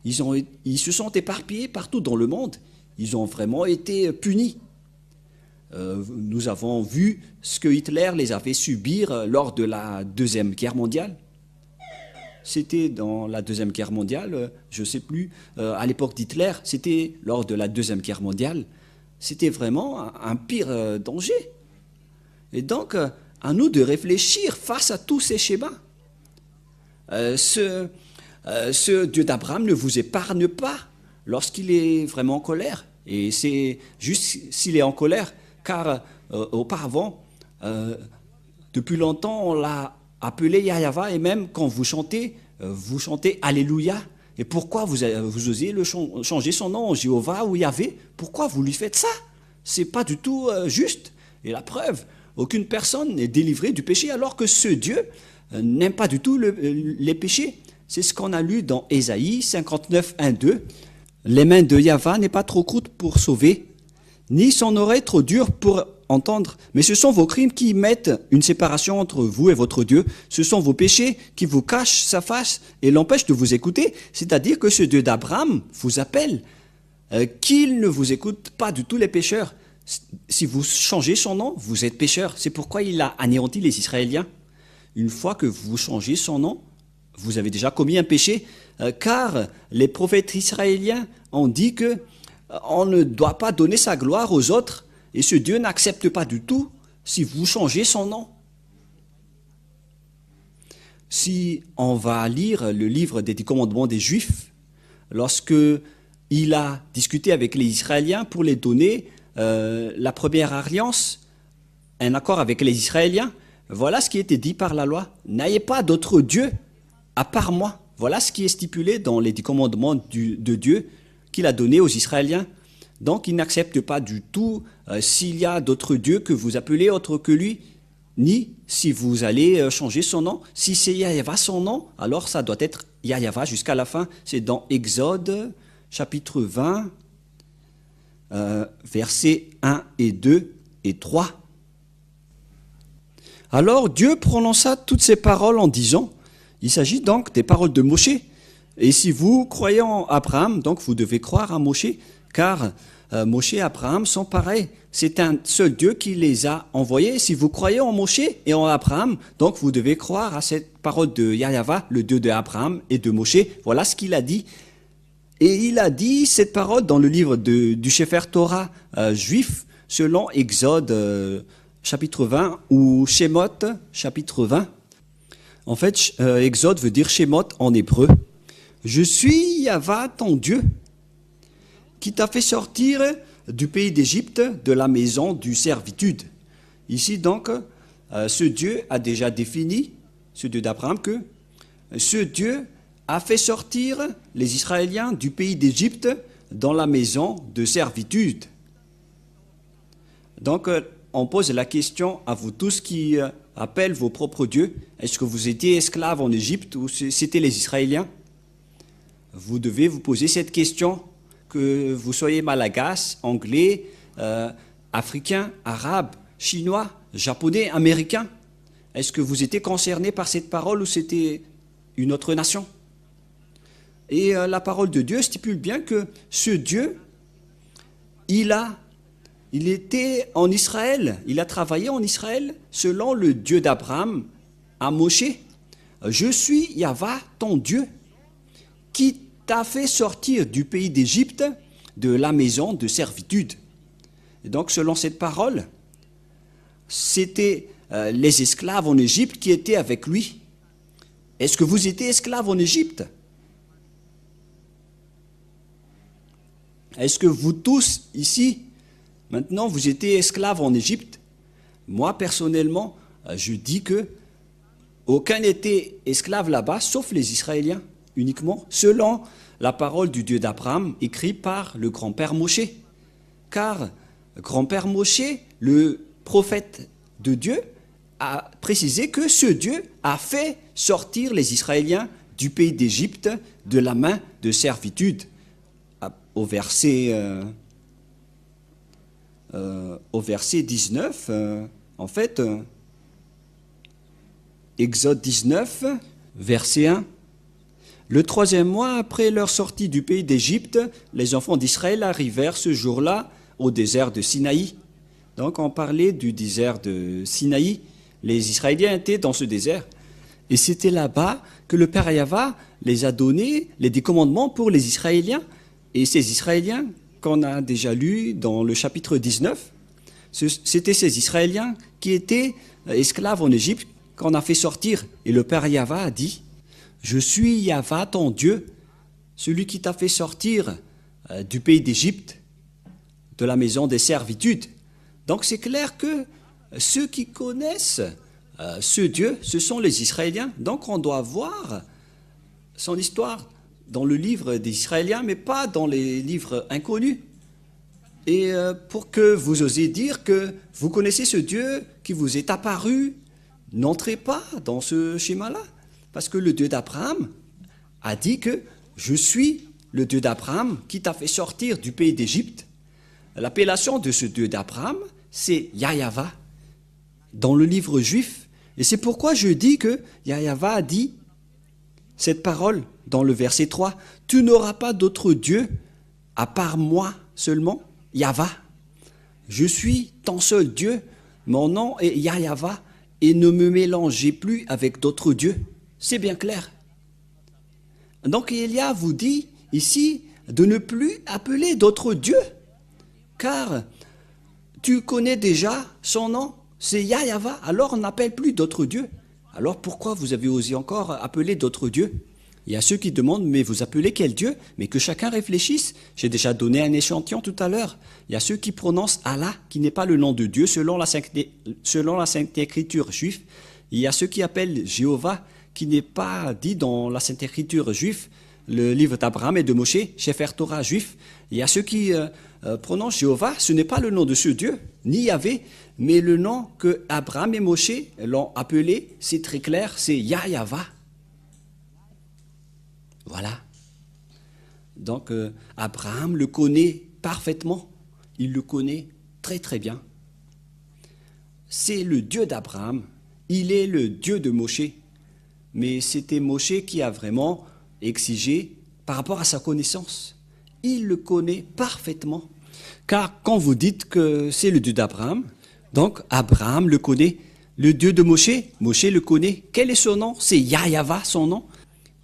Ils se sont éparpillés partout dans le monde. Ils ont vraiment été punis. Nous avons vu ce que Hitler les avait subir lors de la Deuxième Guerre mondiale. C'était dans la Deuxième Guerre mondiale, je ne sais plus, à l'époque d'Hitler, c'était lors de la Deuxième Guerre mondiale. C'était vraiment un pire danger. Et donc, à nous de réfléchir face à tous ces schémas. Ce Dieu d'Abraham ne vous épargne pas lorsqu'il est vraiment en colère. Et c'est juste s'il est en colère, car auparavant, depuis longtemps, on l'a appelé Yahva, et même quand vous chantez Alléluia. Et pourquoi vous osez changer son nom, Jéhovah ou Yahvé? Pourquoi vous lui faites ça? C'est pas du tout juste. Et la preuve, aucune personne n'est délivrée du péché, alors que ce Dieu n'aime pas du tout les péchés. C'est ce qu'on a lu dans Ésaïe 59, 1, 2. Les mains de Yahva n'est pas trop courtes pour sauver, ni son oreille trop dure pour entendre. Mais ce sont vos crimes qui mettent une séparation entre vous et votre Dieu. Ce sont vos péchés qui vous cachent sa face et l'empêchent de vous écouter. C'est-à-dire que ce Dieu d'Abraham vous appelle, qu'il ne vous écoute pas du tout les pécheurs. Si vous changez son nom, vous êtes pécheur. C'est pourquoi il a anéanti les Israéliens. Une fois que vous changez son nom, vous avez déjà commis un péché, car les prophètes israéliens ont dit que on ne doit pas donner sa gloire aux autres, et ce Dieu n'accepte pas du tout si vous changez son nom. Si on va lire le livre des 10 commandements des Juifs, lorsque il a discuté avec les Israéliens pour les donner la première alliance, un accord avec les Israéliens, voilà ce qui était dit par la loi. N'ayez pas d'autre Dieu à part moi. Voilà ce qui est stipulé dans les 10 commandements de Dieu qu'il a donnés aux Israéliens. Donc, il n'accepte pas du tout s'il y a d'autres dieux que vous appelez autre que lui, ni si vous allez changer son nom. Si c'est Yahva son nom, alors ça doit être Yahva jusqu'à la fin. C'est dans Exode, chapitre 20, versets 1 et 2 et 3. Alors Dieu prononça toutes ces paroles en disant, il s'agit donc des paroles de Moshe. Et si vous croyez en Abraham, donc vous devez croire à Moshe, car Moshe et Abraham sont pareils. C'est un seul Dieu qui les a envoyés. Si vous croyez en Moshe et en Abraham, donc vous devez croire à cette parole de Yahva, le Dieu d'Abraham et de Moshe. Voilà ce qu'il a dit. Et il a dit cette parole dans le livre du Sefer Torah juif, selon Exode chapitre 20 ou Shemot chapitre 20. En fait, Exode veut dire Shemot en hébreu. Je suis Yahva, ton Dieu, qui t'a fait sortir du pays d'Égypte, de la maison du servitude. Ici donc, ce Dieu a déjà défini, ce Dieu d'Abraham, que ce Dieu a fait sortir les Israéliens du pays d'Égypte dans la maison de servitude. Donc, on pose la question à vous tous qui appellent vos propres dieux. Est-ce que vous étiez esclaves en Égypte ou c'était les Israéliens? Vous devez vous poser cette question, que vous soyez malagasy, anglais, africain, arabe, chinois, japonais, américain. Est-ce que vous étiez concernés par cette parole ou c'était une autre nation? Et la parole de Dieu stipule bien que ce Dieu, il était en Israël, il a travaillé en Israël selon le Dieu d'Abraham à Moshe. Je suis Yahva, ton Dieu, qui t'a fait sortir du pays d'Égypte, de la maison de servitude. Et donc, selon cette parole, c'était les esclaves en Égypte qui étaient avec lui. Est-ce que vous étiez esclaves en Égypte? Est-ce que vous tous, ici, maintenant, vous étiez esclaves en Égypte? Moi, personnellement, je dis que aucun n'était esclave là-bas, sauf les Israéliens, uniquement, selon la parole du Dieu d'Abraham, écrite par le grand-père Moshe. Car grand-père Moshe, le prophète de Dieu, a précisé que ce Dieu a fait sortir les Israéliens du pays d'Égypte de la main de servitude. Au verset 19, en fait, Exode 19, verset 1. Le 3e mois après leur sortie du pays d'Égypte, les enfants d'Israël arrivèrent ce jour-là au désert de Sinaï. Donc on parlait du désert de Sinaï. Les Israéliens étaient dans ce désert. Et c'était là-bas que le Père Yahva les a donné les 10 commandements pour les Israéliens. Et ces Israéliens, qu'on a déjà lu dans le chapitre 19, c'était ces Israéliens qui étaient esclaves en Égypte qu'on a fait sortir. Et le Père Yahva a dit, « Je suis Yahva, ton Dieu, celui qui t'a fait sortir du pays d'Égypte, de la maison des servitudes. » Donc c'est clair que ceux qui connaissent ce Dieu, ce sont les Israéliens. Donc on doit voir son histoire dans le livre des Israéliens, mais pas dans les livres inconnus. Et pour que vous osiez dire que vous connaissez ce Dieu qui vous est apparu, n'entrez pas dans ce schéma-là. Parce que le Dieu d'Abraham a dit que je suis le Dieu d'Abraham qui t'a fait sortir du pays d'Égypte. L'appellation de ce Dieu d'Abraham, c'est Yahva dans le livre juif. Et c'est pourquoi je dis que Yahva a dit cette parole dans le verset 3. Tu n'auras pas d'autre Dieu à part moi seulement, Yahva. Je suis ton seul Dieu, mon nom est Yahva, et ne me mélangez plus avec d'autres dieux. C'est bien clair. Donc Élia vous dit ici de ne plus appeler d'autres dieux, car tu connais déjà son nom, c'est Yahva, alors on n'appelle plus d'autres dieux. Alors pourquoi vous avez osé encore appeler d'autres dieux? Il y a ceux qui demandent, mais vous appelez quel Dieu? Mais que chacun réfléchisse. J'ai déjà donné un échantillon tout à l'heure. Il y a ceux qui prononcent Allah, qui n'est pas le nom de Dieu selon la Sainte Écriture juive. Il y a ceux qui appellent Jéhovah, qui n'est pas dit dans la Sainte Écriture juive, le livre d'Abraham et de Moshe, Sefer Torah juif. Il y a ceux qui prononcent Jéhovah, ce n'est pas le nom de ce Dieu, ni Yahvé, mais le nom que Abraham et Moshe l'ont appelé, c'est très clair, c'est Yahyawa. Voilà. Donc Abraham le connaît parfaitement, il le connaît très très bien. C'est le Dieu d'Abraham, il est le Dieu de Moshe, mais c'était Moshe qui a vraiment exigé par rapport à sa connaissance. Il le connaît parfaitement, car quand vous dites que c'est le Dieu d'Abraham, donc Abraham le connaît, le Dieu de Moshe, Moshe le connaît. Quel est son nom? C'est Yahyawa son nom.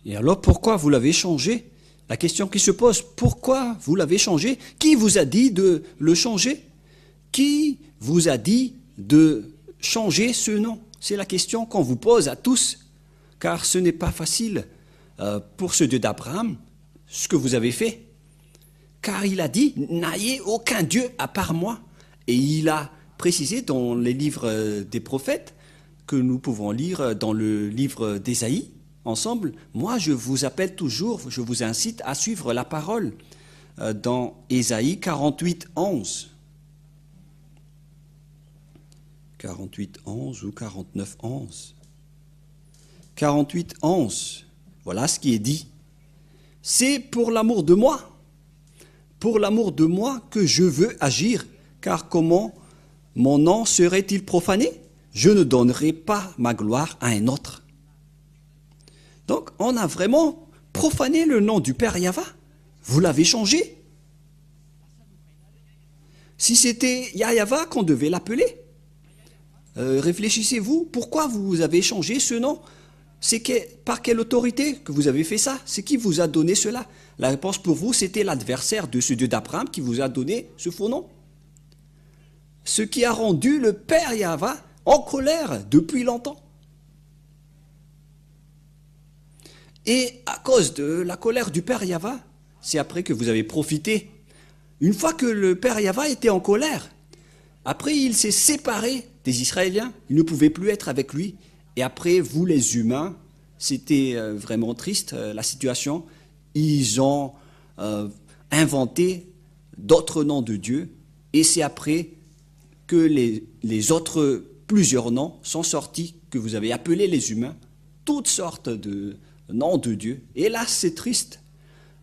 Et alors pourquoi vous l'avez changé? La question qui se pose, pourquoi vous l'avez changé? Qui vous a dit de le changer? Qui vous a dit de changer ce nom? C'est la question qu'on vous pose à tous, car ce n'est pas facile pour ce Dieu d'Abraham, ce que vous avez fait. Car il a dit, n'ayez aucun Dieu à part moi. Et il a précisé dans les livres des prophètes, que nous pouvons lire dans le livre d'Ésaïe, ensemble, moi je vous appelle toujours, je vous incite à suivre la parole dans Ésaïe 48, 11. 48, 11 ou 49, 11. 48, 11. Voilà ce qui est dit. C'est pour l'amour de moi que je veux agir, car comment mon nom serait-il profané? Je ne donnerai pas ma gloire à un autre. Donc, on a vraiment profané le nom du Père Yahva. Vous l'avez changé. Si c'était Yahyawa qu'on devait l'appeler, réfléchissez-vous, pourquoi vous avez changé ce nom? Par quelle autorité que vous avez fait ça? C'est qui vous a donné cela? La réponse pour vous, c'était l'adversaire de ce Dieu d'Abraham qui vous a donné ce faux nom. Ce qui a rendu le Père Yahva en colère depuis longtemps. Et à cause de la colère du Père Yahva, c'est après que vous avez profité. Une fois que le Père Yahva était en colère, après il s'est séparé des Israéliens, ils ne pouvaient plus être avec lui. Et après, vous les humains, c'était vraiment triste la situation, ils ont inventé d'autres noms de Dieu, et c'est après que les autres, plusieurs noms sont sortis, que vous avez appelés les humains, toutes sortes de noms de Dieu. Et là, c'est triste.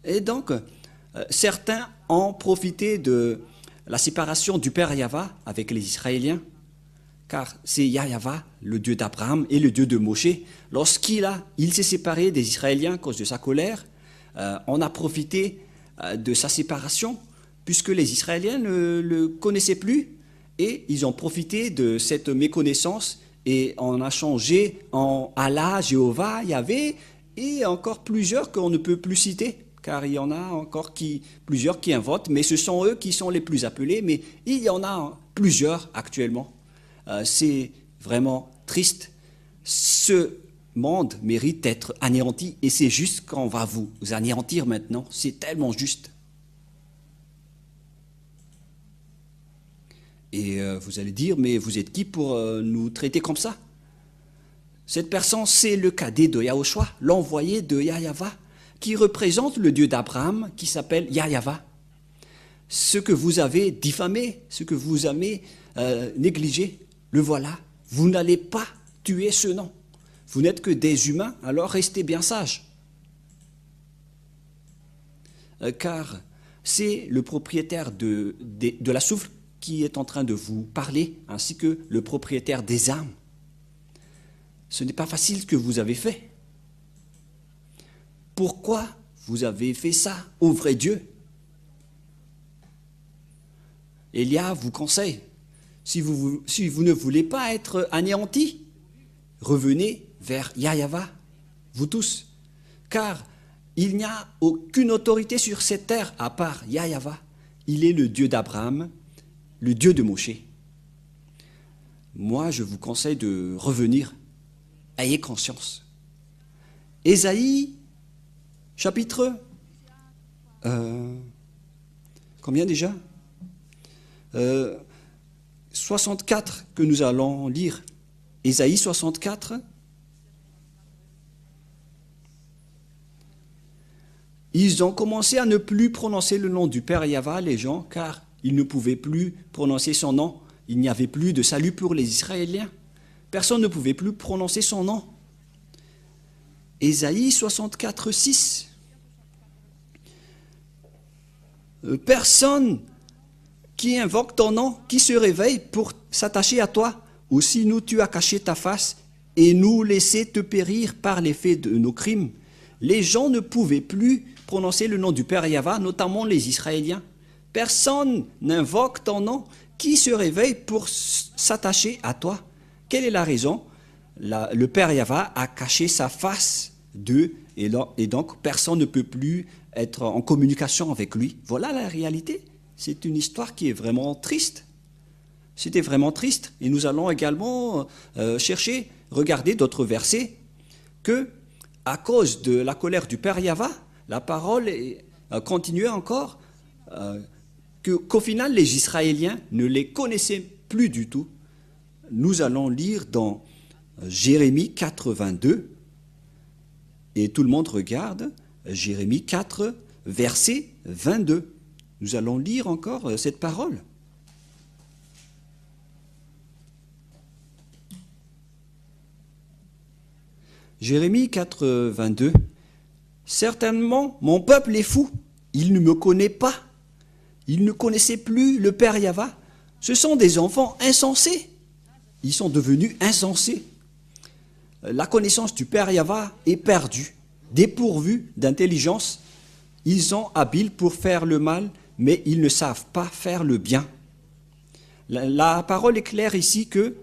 Et donc, certains ont profité de la séparation du Père Yahva avec les Israéliens, car c'est Yahyawa, le Dieu d'Abraham et le Dieu de Moshe. Lorsqu'il s'est séparé des Israéliens à cause de sa colère, on a profité de sa séparation, puisque les Israéliens ne le connaissaient plus, et ils ont profité de cette méconnaissance, et on a changé en Allah, Jéhovah, Yahvé, et encore plusieurs qu'on ne peut plus citer, car il y en a encore plusieurs qui inventent, mais ce sont eux qui sont les plus appelés, mais il y en a plusieurs actuellement. C'est vraiment triste. Ce monde mérite d'être anéanti, et c'est juste qu'on va vous anéantir maintenant. C'est tellement juste. Et vous allez dire, mais vous êtes qui pour nous traiter comme ça? Cette personne, c'est le cadet de Yahushua, l'envoyé de Yahyawa, qui représente le Dieu d'Abraham, qui s'appelle Yahyawa. Ce que vous avez diffamé, ce que vous avez négligé, le voilà. Vous n'allez pas tuer ce nom. Vous n'êtes que des humains, alors restez bien sages. Car c'est le propriétaire de la souffle qui est en train de vous parler, ainsi que le propriétaire des âmes. Ce n'est pas facile ce que vous avez fait. Pourquoi vous avez fait ça au vrai Dieu? Élia vous conseille, si vous ne voulez pas être anéantis, revenez vers Yahyawa, vous tous, car il n'y a aucune autorité sur cette terre à part Yahyawa. Il est le Dieu d'Abraham, le Dieu de Moshe. Moi, je vous conseille de revenir. Ayez conscience. Ésaïe, chapitre... combien déjà 64 que nous allons lire. Ésaïe 64. Ils ont commencé à ne plus prononcer le nom du Père Yahva, les gens, car ils ne pouvaient plus prononcer son nom. Il n'y avait plus de salut pour les Israéliens. Personne ne pouvait plus prononcer son nom. Ésaïe 64, 6. Personne qui invoque ton nom, qui se réveille pour s'attacher à toi. Aussi nous, tu as caché ta face et nous laissé te périr par l'effet de nos crimes. Les gens ne pouvaient plus prononcer le nom du Père Yahva, notamment les Israéliens. Personne n'invoque ton nom, qui se réveille pour s'attacher à toi. Quelle est la raison? Le Père Yahva a caché sa face d'eux et donc personne ne peut plus être en communication avec lui. Voilà la réalité. C'est une histoire qui est vraiment triste. C'était vraiment triste. Et nous allons également regarder d'autres versets que, à cause de la colère du Père Yahva, la parole continuait encore, qu'au final les Israéliens ne les connaissaient plus du tout. Nous allons lire dans Jérémie 4, 22, et tout le monde regarde, Jérémie 4, verset 22. Nous allons lire encore cette parole. Jérémie 4, 22. Certainement, mon peuple est fou. Il ne me connaît pas. Il ne connaissait plus le Père Yahva. Ce sont des enfants insensés. Ils sont devenus insensés. La connaissance du Père Yahva est perdue, dépourvue d'intelligence. Ils sont habiles pour faire le mal, mais ils ne savent pas faire le bien. La parole est claire ici que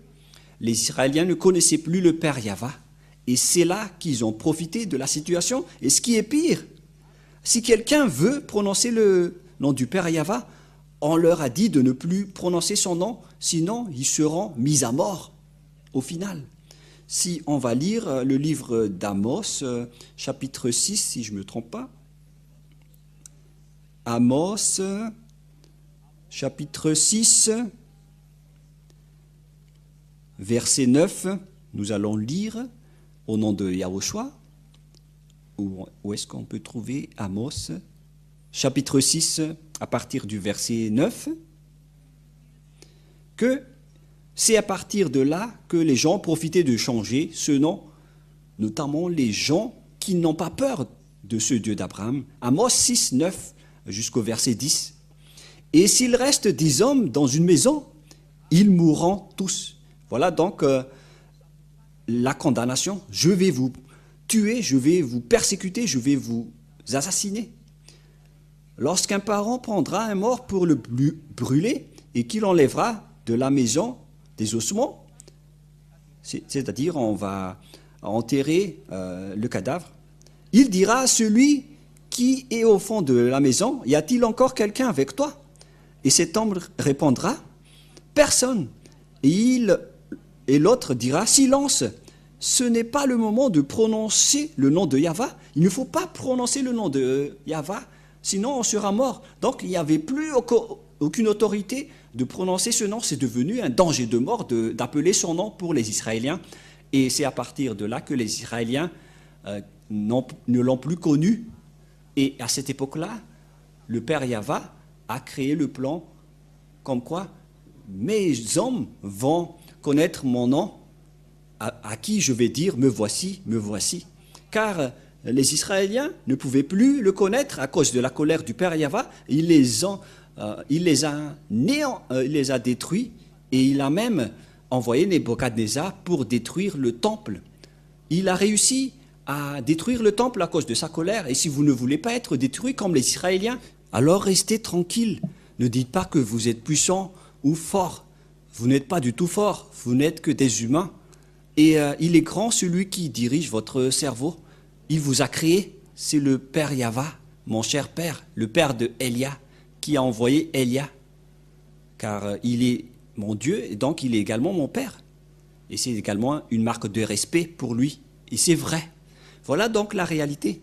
les Israéliens ne connaissaient plus le Père Yahva. Et c'est là qu'ils ont profité de la situation. Et ce qui est pire, si quelqu'un veut prononcer le nom du Père Yahva, on leur a dit de ne plus prononcer son nom, sinon ils seront mis à mort au final. Si on va lire le livre d'Amos, chapitre 6, si je ne me trompe pas. Amos, chapitre 6, verset 9, nous allons lire au nom de Yahushua. Où est-ce qu'on peut trouver Amos, chapitre 6, à partir du verset 9, que c'est à partir de là que les gens profitaient de changer ce nom, notamment les gens qui n'ont pas peur de ce Dieu d'Abraham. Amos 6, 9 jusqu'au verset 10. Et s'il reste 10 hommes dans une maison, ils mourront tous. Voilà donc la condamnation. Je vais vous tuer, je vais vous persécuter, je vais vous assassiner. Lorsqu'un parent prendra un mort pour le brûler et qu'il enlèvera de la maison des ossements, c'est-à-dire on va enterrer le cadavre, il dira à celui qui est au fond de la maison, y a-t-il encore quelqu'un avec toi? Et cet homme répondra, personne. Et l'autre dira, silence, ce n'est pas le moment de prononcer le nom de Yahva. Il ne faut pas prononcer le nom de Yahva, sinon on sera mort. Donc il n'y avait plus aucune autorité de prononcer ce nom. C'est devenu un danger de mort d'appeler son nom pour les Israéliens. Et c'est à partir de là que les Israéliens ne l'ont plus connu. Et à cette époque-là, le Père Yahva a créé le plan comme quoi mes hommes vont connaître mon nom, à qui je vais dire me voici, me voici. Car les Israéliens ne pouvaient plus le connaître à cause de la colère du Père Yahva. Il les a détruits et il a même envoyé Nebuchadnezzar pour détruire le temple. Il a réussi à détruire le temple à cause de sa colère. Et si vous ne voulez pas être détruits comme les Israéliens, alors restez tranquilles. Ne dites pas que vous êtes puissant ou fort. Vous n'êtes pas du tout fort, vous n'êtes que des humains. Et il est grand celui qui dirige votre cerveau. Il vous a créé, c'est le Père Yahva, mon cher Père, le Père de Elia, qui a envoyé Elia. Car il est mon Dieu et donc il est également mon Père. Et c'est également une marque de respect pour lui. Et c'est vrai. Voilà donc la réalité.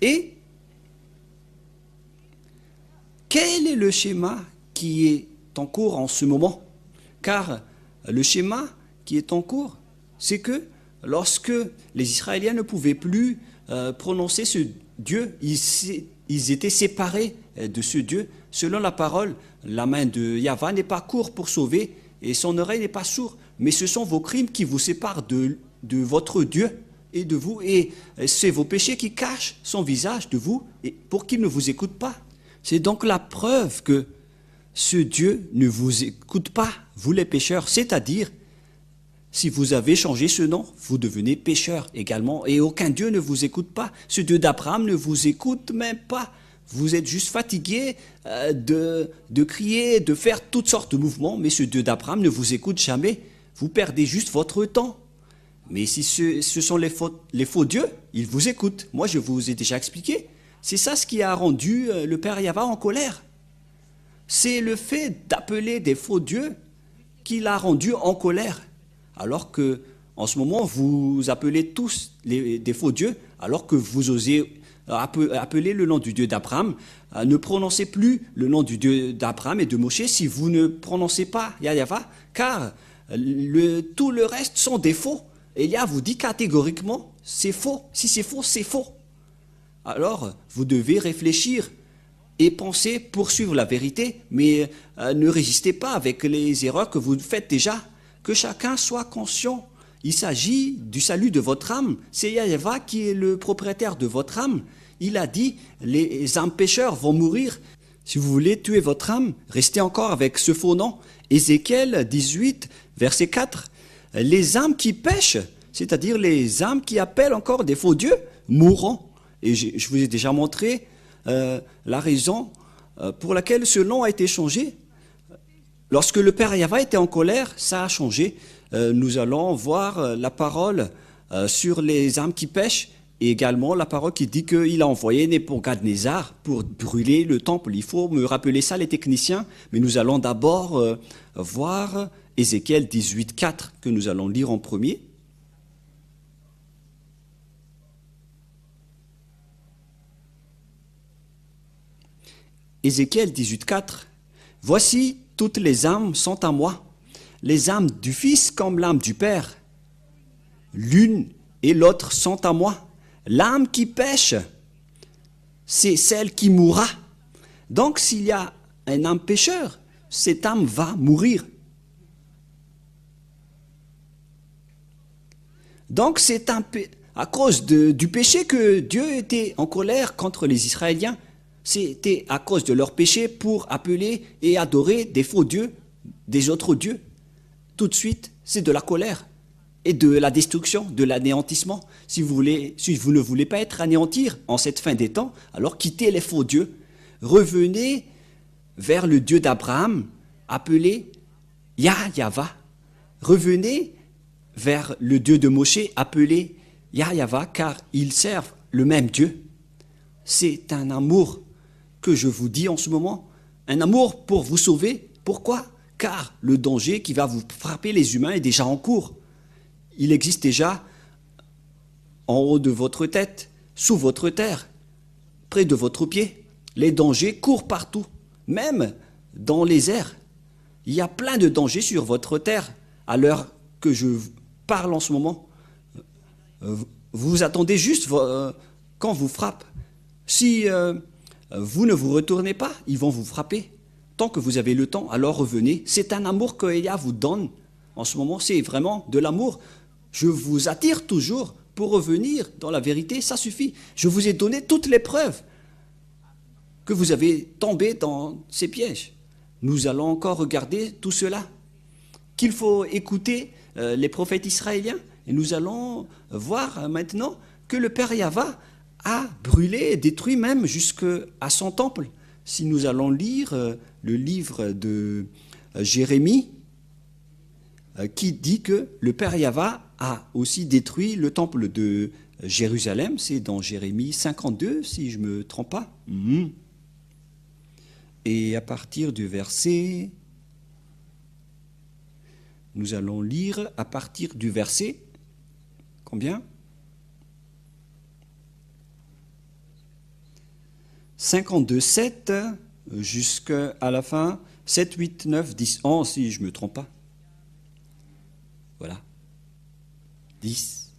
Et quel est le schéma qui est en cours en ce moment? Car le schéma qui est en cours, c'est que lorsque les Israéliens ne pouvaient plus prononcer Dieu, ils étaient séparés de ce Dieu. Selon la parole, la main de Yahva n'est pas courte pour sauver et son oreille n'est pas sourde. Mais ce sont vos crimes qui vous séparent de votre Dieu et de vous. Et c'est vos péchés qui cachent son visage de vous et pour qu'il ne vous écoute pas. C'est donc la preuve que ce Dieu ne vous écoute pas, vous les pécheurs. C'est-à-dire, si vous avez changé ce nom, vous devenez pécheur également. Et aucun Dieu ne vous écoute pas. Ce Dieu d'Abraham ne vous écoute même pas. Vous êtes juste fatigué de crier, de faire toutes sortes de mouvements. Mais ce Dieu d'Abraham ne vous écoute jamais. Vous perdez juste votre temps. Mais si ce sont les faux dieux, ils vous écoutent. Moi, je vous ai déjà expliqué. C'est ça ce qui a rendu le Père Yahva en colère. C'est le fait d'appeler des faux dieux qui l'a rendu en colère. Alors que, en ce moment, vous appelez tous des faux dieux, alors que vous osez appeler le nom du Dieu d'Abraham. Ne prononcez plus le nom du Dieu d'Abraham et de Moshe si vous ne prononcez pas Yahva, car tout le reste sont des faux. Elia vous dit catégoriquement, c'est faux. Si c'est faux, c'est faux. Alors, vous devez réfléchir et penser poursuivre la vérité, mais ne résistez pas avec les erreurs que vous faites déjà. Que chacun soit conscient. Il s'agit du salut de votre âme. C'est Yahva qui est le propriétaire de votre âme. Il a dit, les âmes pécheurs vont mourir. Si vous voulez tuer votre âme, restez encore avec ce faux nom. Ézéchiel 18, verset 4. Les âmes qui pêchent, c'est-à-dire les âmes qui appellent encore des faux dieux, mourront. Et je vous ai déjà montré la raison pour laquelle ce nom a été changé. Lorsque le Père Yahva était en colère, ça a changé. Nous allons voir la parole sur les âmes qui pêchent et également la parole qui dit qu'il a envoyé Nebuchadnezzar pour brûler le temple. Il faut me rappeler ça, les techniciens, mais nous allons d'abord voir Ézéchiel 18, 4 que nous allons lire en premier. Ézéchiel 18, 4. Voici, toutes les âmes sont à moi, les âmes du Fils comme l'âme du Père. L'une et l'autre sont à moi. L'âme qui pêche, c'est celle qui mourra. Donc s'il y a un âme pécheur, cette âme va mourir. Donc c'est à cause du péché que Dieu était en colère contre les Israéliens. C'était à cause de leur péché pour appeler et adorer des faux dieux, des autres dieux. Tout de suite, c'est de la colère et de la destruction, de l'anéantissement. Si vous ne voulez pas être anéantir en cette fin des temps, alors quittez les faux dieux. Revenez vers le Dieu d'Abraham, appelé Yahva. Revenez vers le Dieu de Moshe, appelé Yahva, car ils servent le même Dieu. C'est un amour que je vous dis en ce moment, un amour pour vous sauver. Pourquoi? Car le danger qui va vous frapper les humains est déjà en cours. Il existe déjà en haut de votre tête, sous votre terre, près de votre pied. Les dangers courent partout, même dans les airs. Il y a plein de dangers sur votre terre à l'heure que je parle en ce moment. Vous attendez juste quand vous frappe. Si vous ne vous retournez pas, ils vont vous frapper. Tant que vous avez le temps, alors revenez. C'est un amour que Elia vous donne. En ce moment, c'est vraiment de l'amour. Je vous attire toujours pour revenir dans la vérité, ça suffit. Je vous ai donné toutes les preuves que vous avez tombé dans ces pièges. Nous allons encore regarder tout cela. Qu'il faut écouter les prophètes israéliens. Et nous allons voir maintenant que le Père Yahva a brûlé et détruit même jusqu'à son temple. Si nous allons lire le livre de Jérémie, qui dit que le Père Yahva a aussi détruit le temple de Jérusalem, c'est dans Jérémie 52, si je ne me trompe pas. Et à partir du verset, nous allons lire à partir du verset, combien ? 52, 7, jusqu'à la fin, 7, 8, 9, 10, 11, si je ne me trompe pas. Voilà. 10.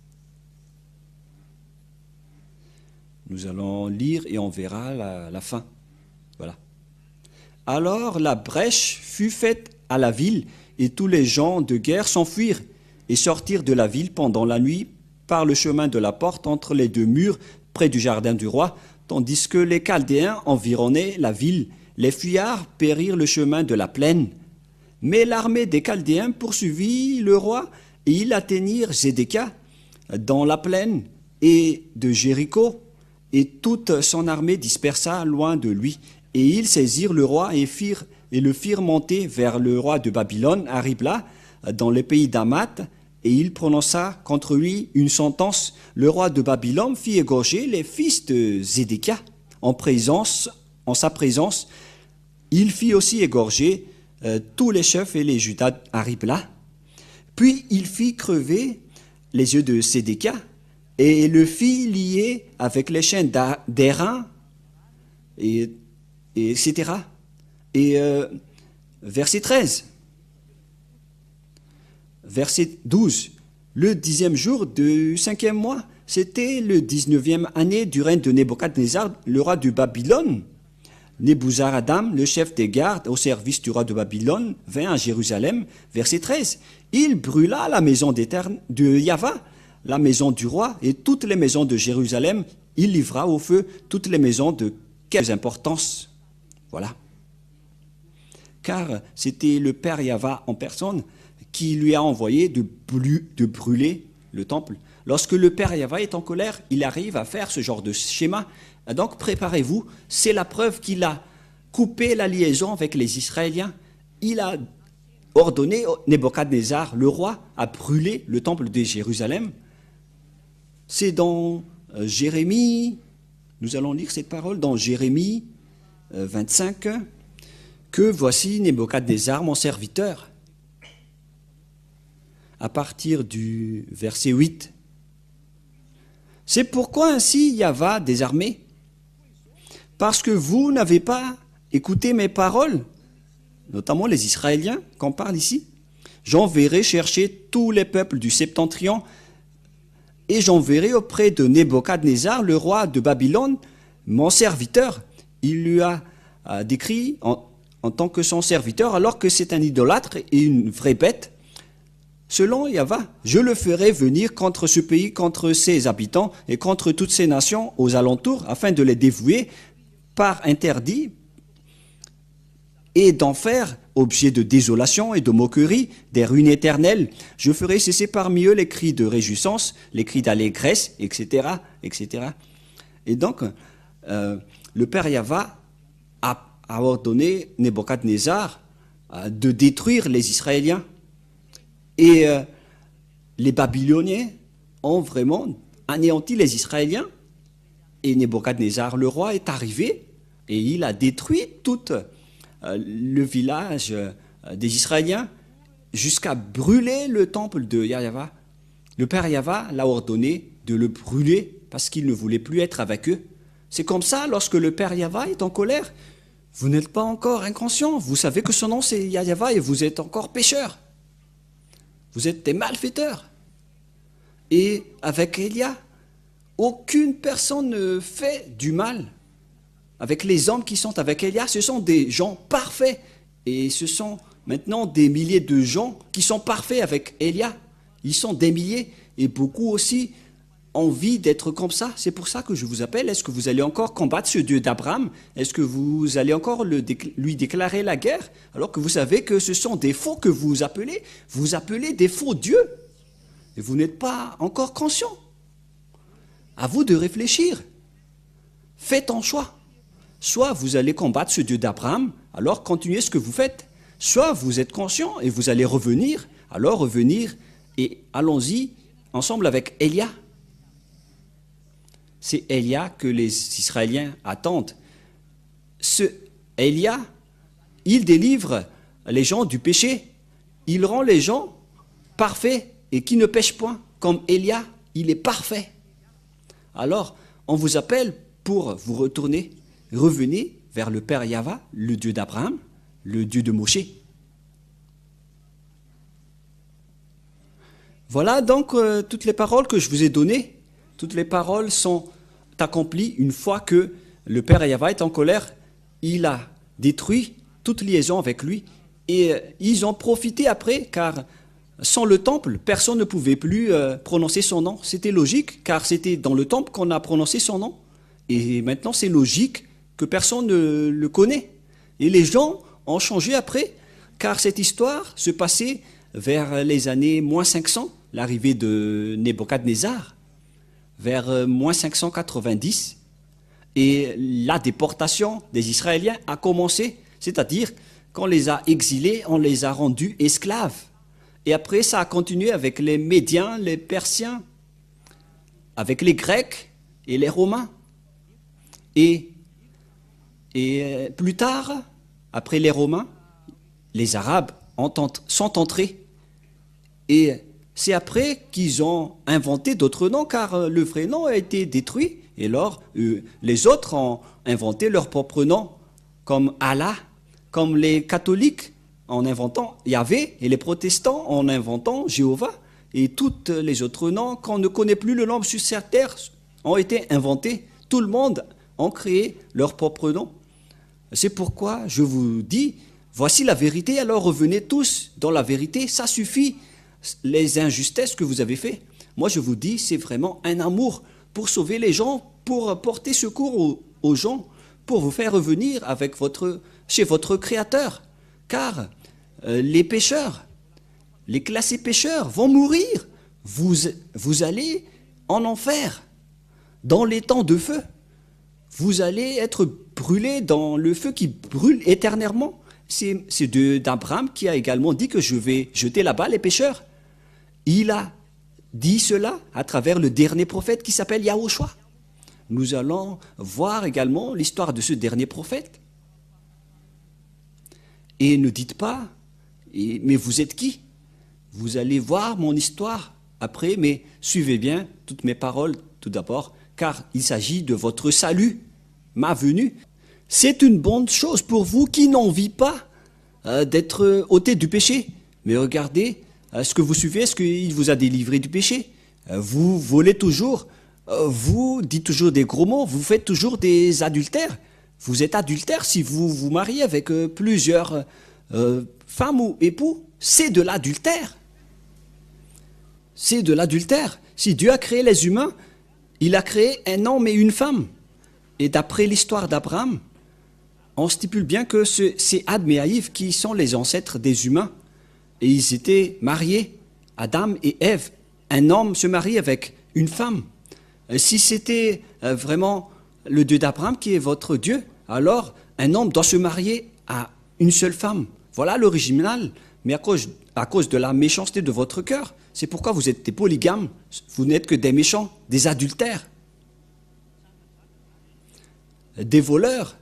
Nous allons lire et on verra la fin. Voilà. Alors la brèche fut faite à la ville, et tous les gens de guerre s'enfuirent et sortirent de la ville pendant la nuit par le chemin de la porte entre les deux murs près du jardin du roi, tandis que les Chaldéens environnaient la ville. Les fuyards périrent le chemin de la plaine. Mais l'armée des Chaldéens poursuivit le roi, et ils atteignirent Zédékia dans la plaine et de Jéricho, et toute son armée dispersa loin de lui. Et ils saisirent le roi et le firent monter vers le roi de Babylone, à Ribla, dans le pays d'Hamath, et il prononça contre lui une sentence. Le roi de Babylone fit égorger les fils de Zédékia en sa présence. Il fit aussi égorger tous les chefs et les Judas à Ribla. Puis il fit crever les yeux de Sédécia et le fit lier avec les chaînes d'airain, et etc. Et verset 13, verset 12, le 10e jour du 5e mois, c'était le 19e année du règne de Nebuchadnezzar, le roi de Babylone. Nebuzaradan, le chef des gardes au service du roi de Babylone, vint à Jérusalem. Verset 13. Il brûla la maison de Yahva, la maison du roi et toutes les maisons de Jérusalem. Il livra au feu toutes les maisons de quelque importance. Voilà. Car c'était le père Yahva en personne qui lui a envoyé de brûler le temple. Lorsque le père Yahva est en colère, il arrive à faire ce genre de schéma. Donc préparez-vous, c'est la preuve qu'il a coupé la liaison avec les Israéliens. Il a ordonné Nebuchadnezzar, le roi, à brûler le temple de Jérusalem. C'est dans Jérémie, nous allons lire cette parole dans Jérémie 25, que voici Nebuchadnezzar, mon serviteur. À partir du verset 8. C'est pourquoi ainsi Yahva des armées, parce que vous n'avez pas écouté mes paroles, notamment les Israéliens qu'on parle ici, j'enverrai chercher tous les peuples du septentrion et j'enverrai auprès de Nebuchadnezzar, le roi de Babylone, mon serviteur. Il lui a décrit en tant que son serviteur, alors que c'est un idolâtre et une vraie bête. Selon Yahva, je le ferai venir contre ce pays, contre ses habitants et contre toutes ces nations aux alentours, afin de les dévouer par interdit et d'en faire objet de désolation et de moquerie, des ruines éternelles. Je ferai cesser parmi eux les cris de réjouissance, les cris d'allégresse, etc., etc. Et donc, le père Yahva a ordonné Nebuchadnezzar de détruire les Israéliens. Et les Babyloniens ont vraiment anéanti les Israéliens. Et Nebuchadnezzar, le roi, est arrivé et il a détruit tout le village des Israéliens jusqu'à brûler le temple de Yahva. Le père Yahva l'a ordonné de le brûler parce qu'il ne voulait plus être avec eux. C'est comme ça, lorsque le père Yahva est en colère, vous n'êtes pas encore inconscient. Vous savez que son nom c'est Yahva et vous êtes encore pécheurs. Vous êtes des malfaiteurs. Et avec Élia, aucune personne ne fait du mal. Avec les hommes qui sont avec Élia, ce sont des gens parfaits. Et ce sont maintenant des milliers de gens qui sont parfaits avec Élia. Ils sont des milliers et beaucoup aussi ont envie d'être comme ça. C'est pour ça que je vous appelle. Est-ce que vous allez encore combattre ce Dieu d'Abraham? Est-ce que vous allez encore lui déclarer la guerre alors que vous savez que ce sont des faux que vous appelez? Vous appelez des faux dieux. Et vous n'êtes pas encore conscient. À vous de réfléchir. Faites un choix. Soit vous allez combattre ce Dieu d'Abraham, alors continuez ce que vous faites. Soit vous êtes conscient et vous allez revenir, alors revenir et allons-y ensemble avec Élia. C'est Élia que les Israéliens attendent. Ce Élia, il délivre les gens du péché. Il rend les gens parfaits et qui ne pêchent point. Comme Élia, il est parfait. Alors, on vous appelle pour vous retourner. Revenez vers le Père Yahva, le Dieu d'Abraham, le Dieu de Moshe. Voilà donc toutes les paroles que je vous ai données. Toutes les paroles sont accompli une fois que le Père Yahva est en colère. Il a détruit toute liaison avec lui. Et ils ont profité après, car sans le temple, personne ne pouvait plus prononcer son nom. C'était logique, car c'était dans le temple qu'on a prononcé son nom. Et maintenant, c'est logique que personne ne le connaît. Et les gens ont changé après, car cette histoire se passait vers les années moins 500, l'arrivée de Nebuchadnezzar, vers moins 590. Et la déportation des Israéliens a commencé, c'est-à-dire qu'on les a exilés, on les a rendus esclaves. Et après, ça a continué avec les Médiens, les Persiens, avec les Grecs et les Romains. Et plus tard, après les Romains, les Arabes sont entrés. Et c'est après qu'ils ont inventé d'autres noms, car le vrai nom a été détruit. Et alors, les autres ont inventé leur propre nom, comme Allah, comme les catholiques en inventant Yahvé, et les protestants en inventant Jéhovah. Et tous les autres noms qu'on ne connaît plus le nom sur cette terre ont été inventés. Tout le monde a créé leur propre nom. C'est pourquoi je vous dis, voici la vérité, alors revenez tous dans la vérité, ça suffit, les injustices que vous avez faites. Moi je vous dis, c'est vraiment un amour pour sauver les gens, pour porter secours aux gens, pour vous faire revenir chez votre Créateur. Car les pécheurs, les classés pécheurs vont mourir. Vous allez en enfer, dans les temps de feu. Vous allez être brûlés dans le feu qui brûle éternellement. C'est d'Abraham qui a également dit que je vais jeter là-bas les pécheurs. Il a dit cela à travers le dernier prophète qui s'appelle Yahushua. Nous allons voir également l'histoire de ce dernier prophète. Et ne dites pas, mais vous êtes qui? Vous allez voir mon histoire après, mais suivez bien toutes mes paroles tout d'abord, car il s'agit de votre salut, ma venue. C'est une bonne chose pour vous qui n'envie pas d'être ôté du péché. Mais regardez ce que vous suivez, est-ce qu'il vous a délivré du péché? Vous volez toujours, vous dites toujours des gros mots, vous faites toujours des adultères. Vous êtes adultère si vous vous mariez avec plusieurs femmes ou époux. C'est de l'adultère. C'est de l'adultère. Si Dieu a créé les humains, il a créé un homme et une femme. Et d'après l'histoire d'Abraham, on stipule bien que c'est Adam et Ève qui sont les ancêtres des humains. Et ils étaient mariés, Adam et Ève. Un homme se marie avec une femme. Si c'était vraiment le Dieu d'Abraham qui est votre Dieu, alors un homme doit se marier à une seule femme. Voilà l'original. Mais à cause de la méchanceté de votre cœur, c'est pourquoi vous êtes des polygames. Vous n'êtes que des méchants, des adultères. Des voleurs,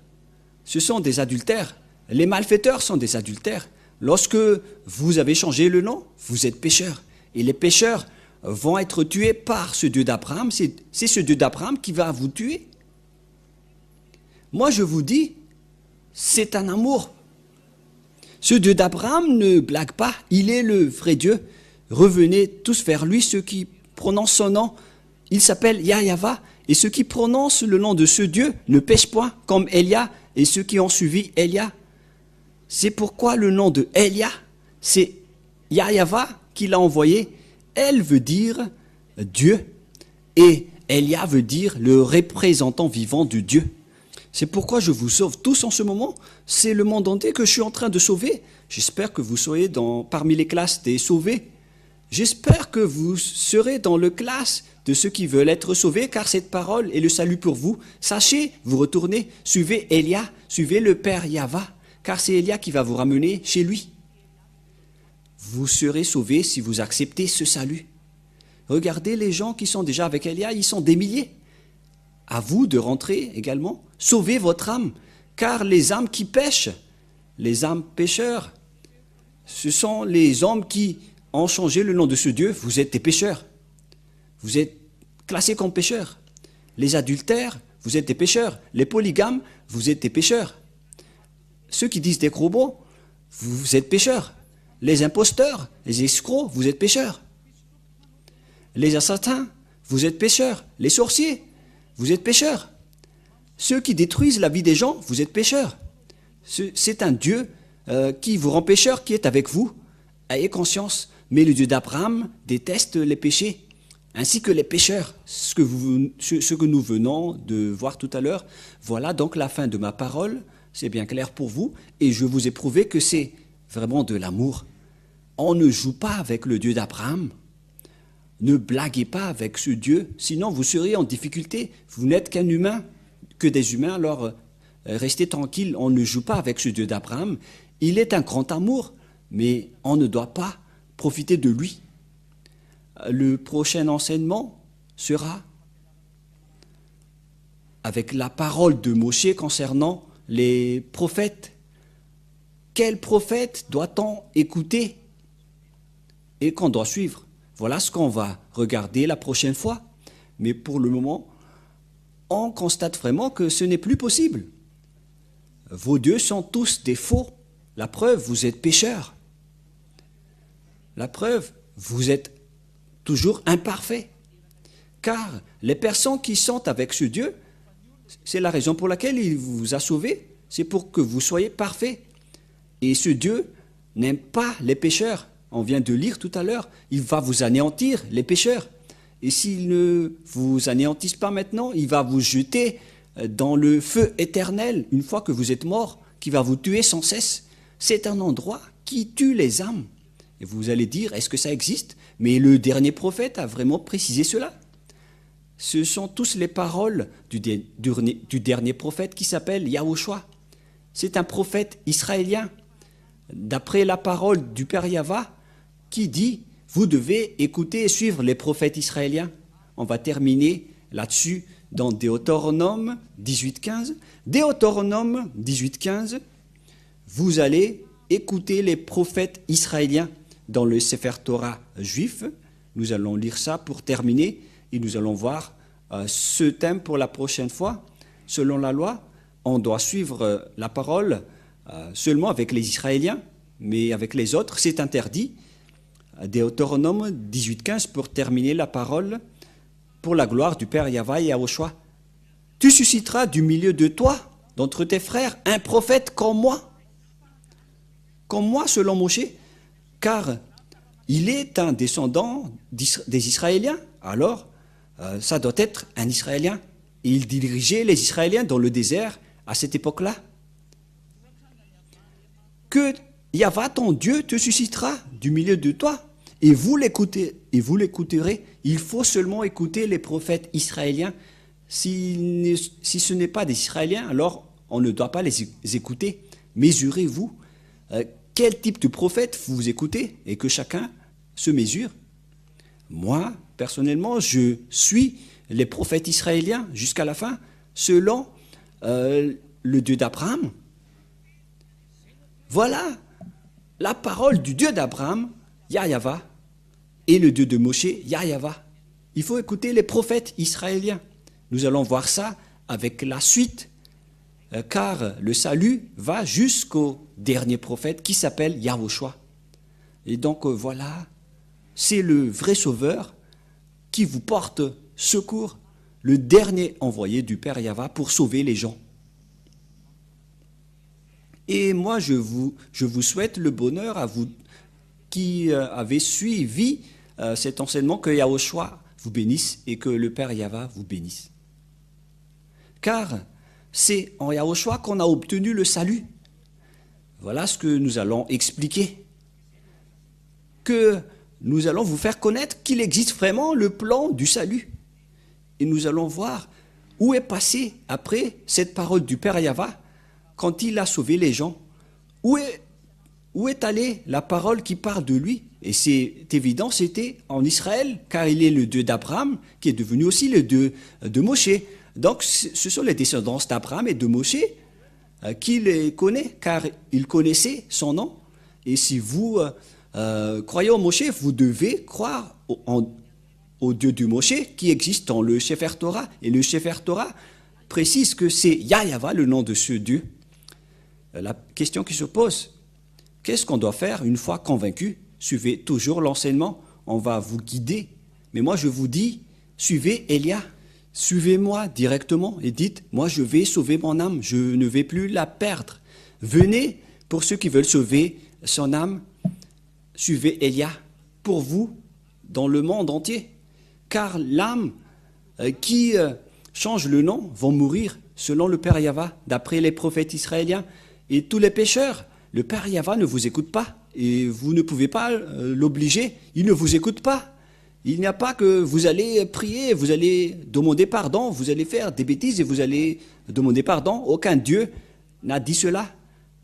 ce sont des adultères. Les malfaiteurs sont des adultères. Lorsque vous avez changé le nom, vous êtes pécheurs. Et les pécheurs vont être tués par ce Dieu d'Abraham. C'est ce Dieu d'Abraham qui va vous tuer. Moi, je vous dis, c'est un amour. Ce Dieu d'Abraham ne blague pas. Il est le vrai Dieu. Revenez tous vers lui, ceux qui prononcent son nom. Il s'appelle Yahva. Et ceux qui prononcent le nom de ce Dieu ne pêchent point, comme Élia et ceux qui ont suivi Élia. C'est pourquoi le nom de Élia, c'est Yahva qui l'a envoyé. Elle veut dire Dieu. Et Élia veut dire le représentant vivant de Dieu. C'est pourquoi je vous sauve tous en ce moment. C'est le monde entier que je suis en train de sauver. J'espère que vous soyez parmi les classes des sauvés. J'espère que vous serez dans le classe de ceux qui veulent être sauvés, car cette parole est le salut pour vous. Sachez, vous retournez, suivez Élia, suivez le Père Yahva, car c'est Élia qui va vous ramener chez lui. Vous serez sauvés si vous acceptez ce salut. Regardez les gens qui sont déjà avec Élia, ils sont des milliers. À vous de rentrer également, sauvez votre âme, car les âmes qui pêchent, les âmes pécheurs, ce sont les hommes qui ont changé le nom de ce Dieu. Vous êtes des pécheurs. Vous êtes classés comme pécheurs. Les adultères, vous êtes des pécheurs. Les polygames, vous êtes des pécheurs. Ceux qui disent des gros mots, vous êtes pécheurs. Les imposteurs, les escrocs, vous êtes pécheurs. Les assassins, vous êtes pécheurs. Les sorciers, vous êtes pécheurs. Ceux qui détruisent la vie des gens, vous êtes pécheurs. C'est un Dieu qui vous rend pécheur, qui est avec vous. Ayez conscience. Mais le Dieu d'Abraham déteste les péchés, ainsi que les pécheurs, ce que nous venons de voir tout à l'heure. Voilà donc la fin de ma parole, c'est bien clair pour vous, et je vous ai prouvé que c'est vraiment de l'amour. On ne joue pas avec le Dieu d'Abraham, ne blaguez pas avec ce Dieu, sinon vous seriez en difficulté. Vous n'êtes qu'un humain, que des humains, alors restez tranquille, on ne joue pas avec ce Dieu d'Abraham. Il est un grand amour, mais on ne doit pas profiter de lui. Le prochain enseignement sera avec la parole de Moïse concernant les prophètes. Quel prophète doit-on écouter et qu'on doit suivre? Voilà ce qu'on va regarder la prochaine fois. Mais pour le moment, on constate vraiment que ce n'est plus possible. Vos dieux sont tous des faux. La preuve, vous êtes pécheurs. La preuve, vous êtes toujours imparfaits. Car les personnes qui sont avec ce Dieu, c'est la raison pour laquelle il vous a sauvés, c'est pour que vous soyez parfaits. Et ce Dieu n'aime pas les pécheurs. On vient de lire tout à l'heure, il va vous anéantir, les pécheurs. Et s'il ne vous anéantisse pas maintenant, il va vous jeter dans le feu éternel, une fois que vous êtes mort, qui va vous tuer sans cesse. C'est un endroit qui tue les âmes. Et vous allez dire, est-ce que ça existe? Mais le dernier prophète a vraiment précisé cela. Ce sont tous les paroles du dernier prophète qui s'appelle Yahushua. C'est un prophète israélien, d'après la parole du Père Yahva, qui dit, vous devez écouter et suivre les prophètes israéliens. On va terminer là-dessus dans Deutéronome 18.15. Deutéronome 18.15, vous allez écouter les prophètes israéliens dans le Sefer Torah juif. Nous allons lire ça pour terminer et nous allons voir ce thème pour la prochaine fois. Selon la loi, on doit suivre la parole seulement avec les Israéliens, mais avec les autres, c'est interdit. Deutéronome 18.15 pour terminer la parole pour la gloire du Père Yahva et Yahushua. Tu susciteras du milieu de toi, d'entre tes frères, un prophète comme moi selon Moïse, car il est un descendant des Israéliens. Alors, ça doit être un Israélien. Et il dirigeait les Israéliens dans le désert à cette époque-là. Que Yahva, ton Dieu, te suscitera du milieu de toi, et vous l'écouterez. Il faut seulement écouter les prophètes israéliens. Si ce n'est pas des Israéliens, alors on ne doit pas les écouter. Mesurez-vous quel type de prophète vous écoutez, et que chacun se mesure. Moi, personnellement, je suis les prophètes israéliens jusqu'à la fin, selon le Dieu d'Abraham. Voilà la parole du Dieu d'Abraham, Yahva, et le Dieu de Moshe, Yahva. Il faut écouter les prophètes israéliens. Nous allons voir ça avec la suite, car le salut va jusqu'au dernier prophète qui s'appelle Yahushua. Et donc voilà, c'est le vrai sauveur qui vous porte secours, le dernier envoyé du Père Yahva pour sauver les gens. Et moi, je vous souhaite le bonheur à vous qui avez suivi cet enseignement, que Yahushua vous bénisse et que le Père Yahva vous bénisse. Car c'est en Yahushua qu'on a obtenu le salut. Voilà ce que nous allons expliquer. Que nous allons vous faire connaître qu'il existe vraiment le plan du salut. Et nous allons voir où est passé après cette parole du Père Yahva quand il a sauvé les gens. Où est allée la parole qui parle de lui? Et c'est évident, c'était en Israël, car il est le Dieu d'Abraham, qui est devenu aussi le Dieu de Moshe. Donc ce sont les descendants d'Abraham et de Moshe qui les connaît, car il connaissait son nom. Et si vous croyez en Moshe, vous devez croire au Dieu du Moshe qui existe dans le Sefer Torah. Et le Sefer Torah précise que c'est Yahva, le nom de ce Dieu. La question qui se pose, qu'est-ce qu'on doit faire une fois convaincu? Suivez toujours l'enseignement, on va vous guider. Mais moi je vous dis, suivez Élia. Suivez-moi directement et dites, moi je vais sauver mon âme, je ne vais plus la perdre. Venez, pour ceux qui veulent sauver son âme, suivez Élia, pour vous, dans le monde entier. Car l'âme qui change le nom vont mourir selon le Père Yahva, d'après les prophètes israéliens. Et tous les pécheurs, le Père Yahva ne vous écoute pas et vous ne pouvez pas l'obliger, il ne vous écoute pas. Il n'y a pas que vous allez prier, vous allez demander pardon, vous allez faire des bêtises et vous allez demander pardon. Aucun Dieu n'a dit cela.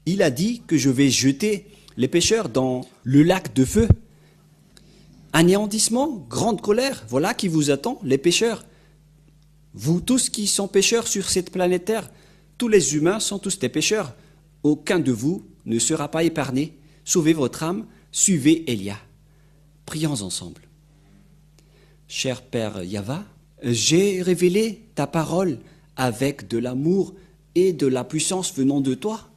Il a dit que je vais jeter les pécheurs dans le lac de feu. Anéantissement, grande colère, voilà qui vous attend, les pécheurs. Vous tous qui sont pécheurs sur cette planète Terre, tous les humains sont tous des pécheurs. Aucun de vous ne sera pas épargné. Sauvez votre âme, suivez Élia. Prions ensemble. Cher Père Yahva, j'ai révélé ta parole avec de l'amour et de la puissance venant de toi,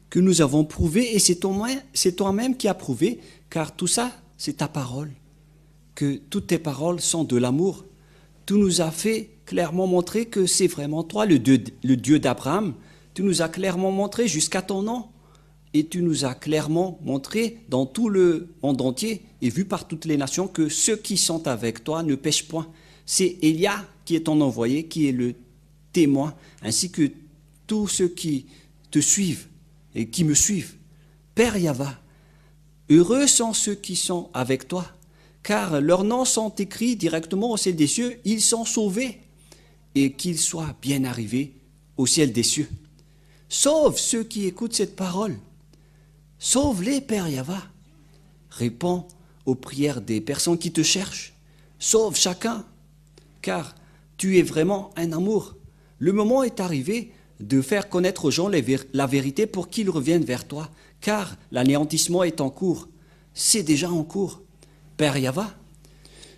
que nous avons prouvé, et c'est toi-même qui as prouvé, car tout ça, c'est ta parole, que toutes tes paroles sont de l'amour. Tu nous as fait clairement montrer que c'est vraiment toi, le Dieu d'Abraham. Tu nous as clairement montré jusqu'à ton nom. Et tu nous as clairement montré dans tout le monde entier et vu par toutes les nations que ceux qui sont avec toi ne pêchent point. C'est Élia qui est ton envoyé, qui est le témoin, ainsi que tous ceux qui te suivent et qui me suivent. Père Yahva, heureux sont ceux qui sont avec toi, car leurs noms sont écrits directement au ciel des cieux, ils sont sauvés, et qu'ils soient bien arrivés au ciel des cieux. Sauve ceux qui écoutent cette parole. Sauve-les, Père Yahva. Réponds aux prières des personnes qui te cherchent. Sauve chacun, car tu es vraiment un amour. Le moment est arrivé de faire connaître aux gens la vérité pour qu'ils reviennent vers toi, car l'anéantissement est en cours. C'est déjà en cours. Père Yahva,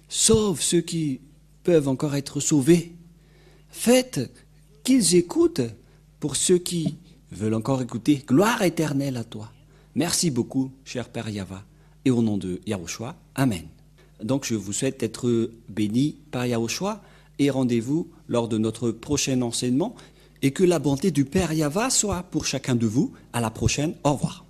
sauve ceux qui peuvent encore être sauvés. Faites qu'ils écoutent pour ceux qui veulent encore écouter. Gloire éternelle à toi. Merci beaucoup, cher Père Yahva, et au nom de Yahushua, Amen. Donc je vous souhaite d'être bénis par Yahushua et rendez-vous lors de notre prochain enseignement et que la bonté du Père Yahva soit pour chacun de vous. À la prochaine, au revoir.